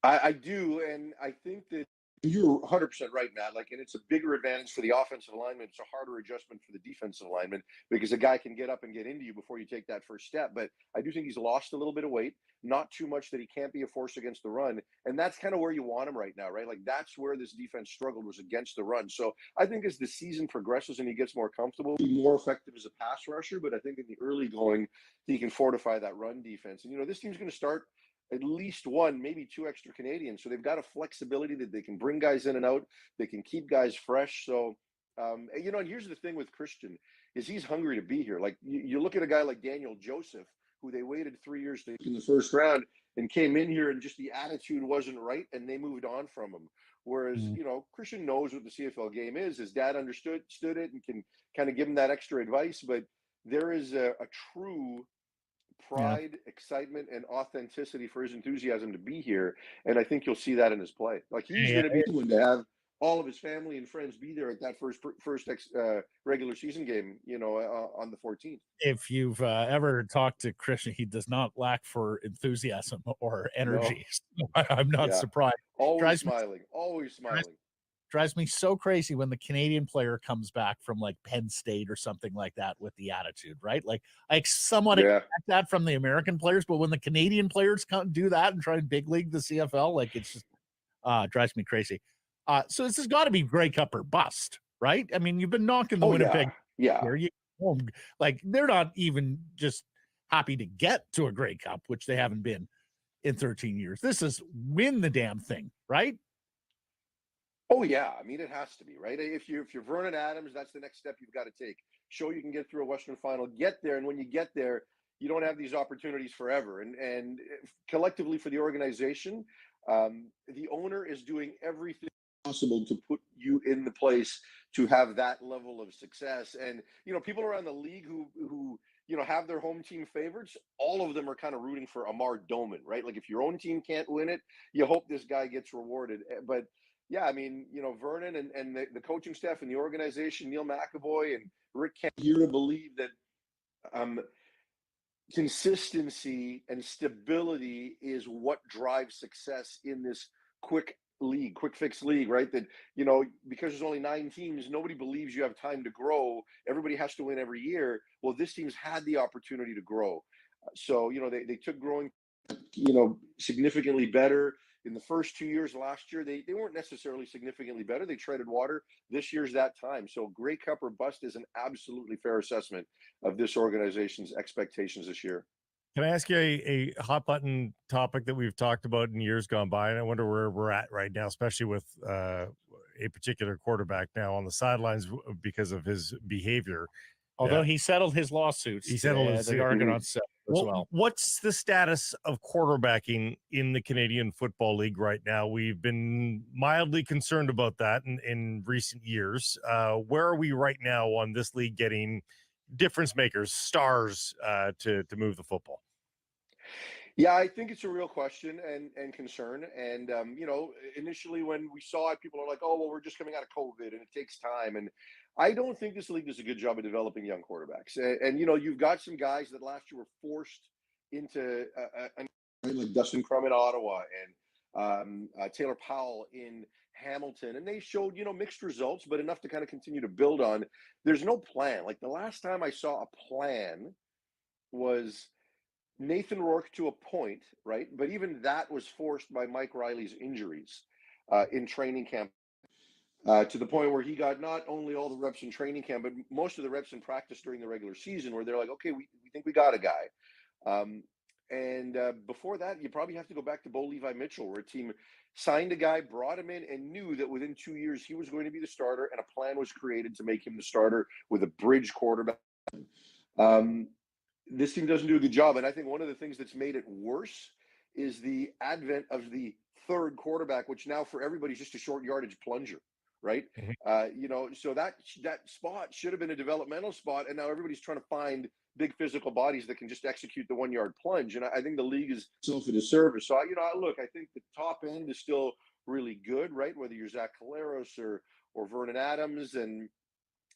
I do, and I think that you're 100% right, Matt. And it's a bigger advantage for the offensive lineman. It's a harder adjustment for the defensive lineman, because a guy can get up and get into you before you take that first step. But I do think he's lost a little bit of weight, not too much that he can't be a force against the run. And that's kind of where you want him right now, right? That's where this defense struggled, was against the run. So I think as the season progresses and he gets more comfortable, he'll be more effective as a pass rusher. But I think in the early going, he can fortify that run defense. And, this team's going to start at least 1, maybe 2 extra Canadians. So they've got a flexibility that they can bring guys in and out. They can keep guys fresh. So, and here's the thing with Christian, is he's hungry to be here. You look at a guy like Daniel Joseph, who they waited 3 years to in the first round and came in here, and just the attitude wasn't right, and they moved on from him. Whereas, Christian knows what the CFL game is. His dad understood it and can kind of give him that extra advice. But there is a true pride, excitement, and authenticity for his enthusiasm to be here, and I think you'll see that in his play. He's going to be the one to have all of his family and friends be there at that first regular season game, on the 14th. If you've ever talked to Christian, he does not lack for enthusiasm or energy. No. So I'm not surprised. Always smiling. Drives me so crazy when the Canadian player comes back from Penn State or something like that with the attitude, right? I somewhat expect that from the American players, but when the Canadian players do that and try to big league the CFL, it's just drives me crazy. So this has got to be Grey Cup or bust, right? I mean, you've been knocking the Winnipeg. Yeah. They're not even just happy to get to a Grey Cup, which they haven't been in 13 years. This is win the damn thing, right? Oh yeah, I mean, it has to be, right? If you're Vernon Adams, that's the next step you've got to take. Show you can get through a Western final, get there, and when you get there, you don't have these opportunities forever. And collectively for the organization, the owner is doing everything possible to put you in the place to have that level of success. And people around the league who have their home team favorites, all of them are kind of rooting for Amar Doman, right? If your own team can't win it, you hope this guy gets rewarded. But yeah, I mean, Vernon and the coaching staff and the organization, Neil McAvoy and Rick Kent, here to believe that consistency and stability is what drives success in this quick league, quick fix league, right? That, because there's only 9 teams, nobody believes you have time to grow. Everybody has to win every year. Well, this team's had the opportunity to grow. So, they took growing, significantly better. In the first 2 years last year, they weren't necessarily significantly better. They treaded water. This year's that time. So Grey Cup or bust is an absolutely fair assessment of this organization's expectations this year. Can I ask you a hot button topic that we've talked about in years gone by? And I wonder where we're at right now, especially with a particular quarterback now on the sidelines because of his behavior. Although he settled his lawsuits. He settled his the Argonauts as well. What's the status of quarterbacking in the Canadian Football League right now? We've been mildly concerned about that in recent years. Where are we right now on this league getting difference makers, stars to move the football? Yeah, I think it's a real question and concern. And, initially when we saw it, people are like, oh, well, we're just coming out of COVID and it takes time. And I don't think this league does a good job of developing young quarterbacks. And you've got some guys that last year were forced into like Dustin Crum in Ottawa and Taylor Powell in Hamilton. And they showed, mixed results, but enough to kind of continue to build on. There's no plan. Like the last time I saw a plan was Nathan Rourke to a point, right? But even that was forced by Mike Riley's injuries in training camp to the point where he got not only all the reps in training camp, but most of the reps in practice during the regular season where they're like, okay, we think we got a guy. And before that, you probably have to go back to Bo Levi Mitchell, where a team signed a guy, brought him in, and knew that within 2 years he was going to be the starter, and a plan was created to make him the starter with a bridge quarterback. This team doesn't do a good job. And I think one of the things that's made it worse is the advent of the third quarterback, which now for everybody is just a short yardage plunger, right? Mm-hmm. So that spot should have been a developmental spot. And now everybody's trying to find big physical bodies that can just execute the 1 yard plunge. And I think the league is self a disservice. So, look, I think the top end is still really good, right? Whether you're Zach Caleros or Vernon Adams. And,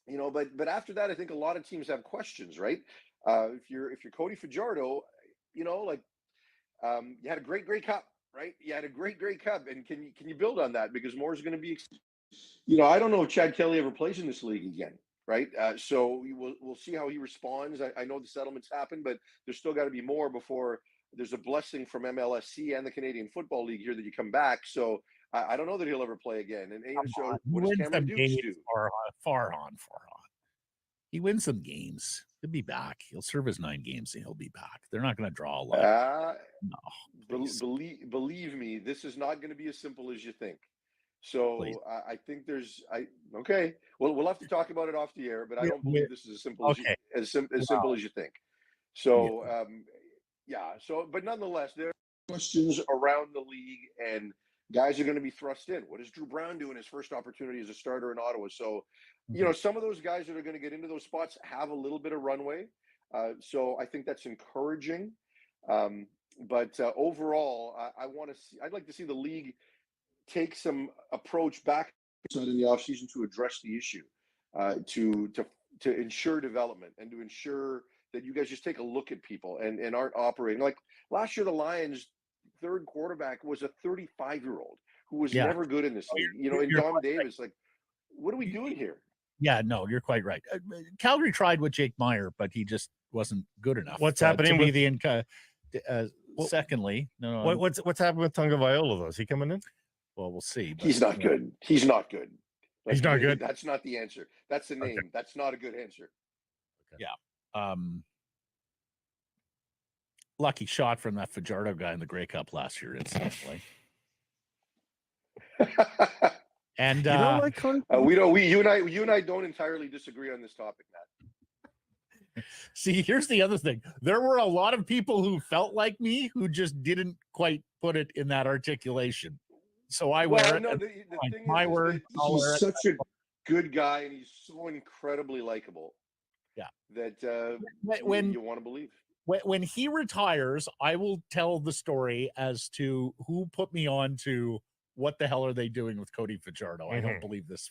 but after that, I think a lot of teams have questions, right? If you're Cody Fajardo, you had a great Grey Cup, right? You had a great Grey Cup, and can you build on that? Because more is going to be, I don't know if Chad Kelly ever plays in this league again, right? So we'll see how he responds. I know the settlements happen, but there's still got to be more before there's a blessing from MLSC and the Canadian Football League here that you come back. So I don't know that he'll ever play again. And so what does Cameron Dukes do? Farhan. He wins some games. He'll be back. He'll serve his 9 games and he'll be back. They're not going to draw a lot. No, believe me, this is not going to be as simple as you think. So I think okay. Well, we'll have to talk about it off the air, but I don't believe this is as simple as simple as you think. So So, but nonetheless, there are questions around the league, and guys are going to be thrust in. What does Drew Brown do in his first opportunity as a starter in Ottawa? So, some of those guys that are going to get into those spots have a little bit of runway. So I think that's encouraging. But overall, I'd like to see the league take some approach back in the offseason to address the issue, to ensure development and to ensure that you guys just take a look at people and aren't operating. Like last year, the Lions' third quarterback was a 35-year-old who was never good in this league. And Dom Davis, like, what are we doing here? Yeah, no, you're quite right. Calgary tried with Jake Meyer, but he just wasn't good enough. What's happening with secondly, what's happening with Tonga Viola though? Is he coming in? Well, we'll see. But, he's not good. He's not good. He's not good. That's not the answer. That's the name. Okay. That's not a good answer. Okay. Yeah. Lucky shot from that Fajardo guy in the Grey Cup last year, incidentally. And you and I don't entirely disagree on this topic, Matt. See, here's the other thing. There were a lot of people who felt like me who just didn't quite put it in that articulation. So I wear it. No, the thing my word. He's such a good guy, and he's so incredibly likable. Yeah. That when you want to believe. When he retires, I will tell the story as to who put me on to what the hell are they doing with Cody Fajardo. I don't believe in this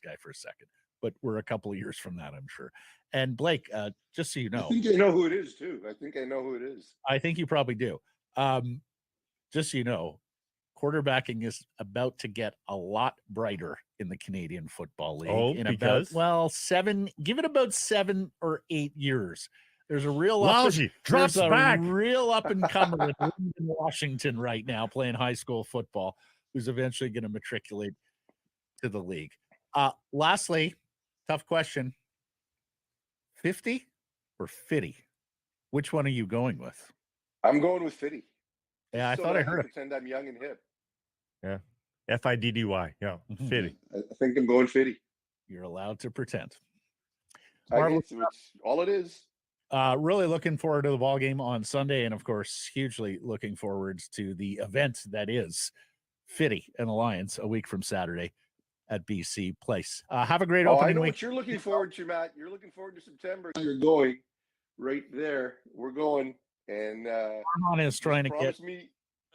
guy for a second, but we're a couple of years from that, I'm sure. And Blake, just so you know, I think I know who it is too. I think I know who it is. I think you probably do. Just so you know, quarterbacking is about to get a lot brighter in the Canadian Football League. Oh, in because? give it about 7 or 8 years. There's a real Lalji drops back. real up and comer in Washington right now playing high school football, who's eventually going to matriculate to the league. Lastly, tough question: 50 or 50? Which one are you going with? I'm going with 50. Yeah, I thought I heard it. Pretend I'm young and hip. Yeah. FIDDY. Yeah. Mhm. Fitty. I think I'm going 50. You're allowed to pretend. It's all it is. Really looking forward to the ball game on Sunday, and of course, hugely looking forward to the event that is Fitty and Alliance a week from Saturday at BC Place. Have a great I opening know week. what you're looking forward to, Matt. You're looking forward to September. You're going right there. We're going, and Farhan is trying to get promise me.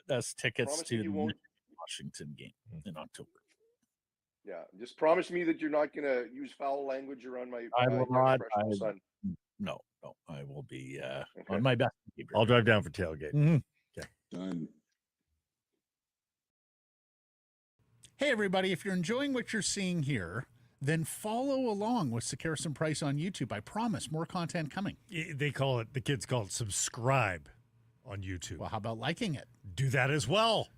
us tickets promise me to you the won't- Washington game in October. Yeah, just promise me that you're not going to use foul language around my I will young not. impressionable son. No, I will be on my best behavior. I'll drive down for tailgate. Mhm. Done. Hey, everybody, if you're enjoying what you're seeing here, then follow along with Sekeres Price on YouTube. I promise more content coming. The kids call it subscribe on YouTube. Well, how about liking it? Do that as well.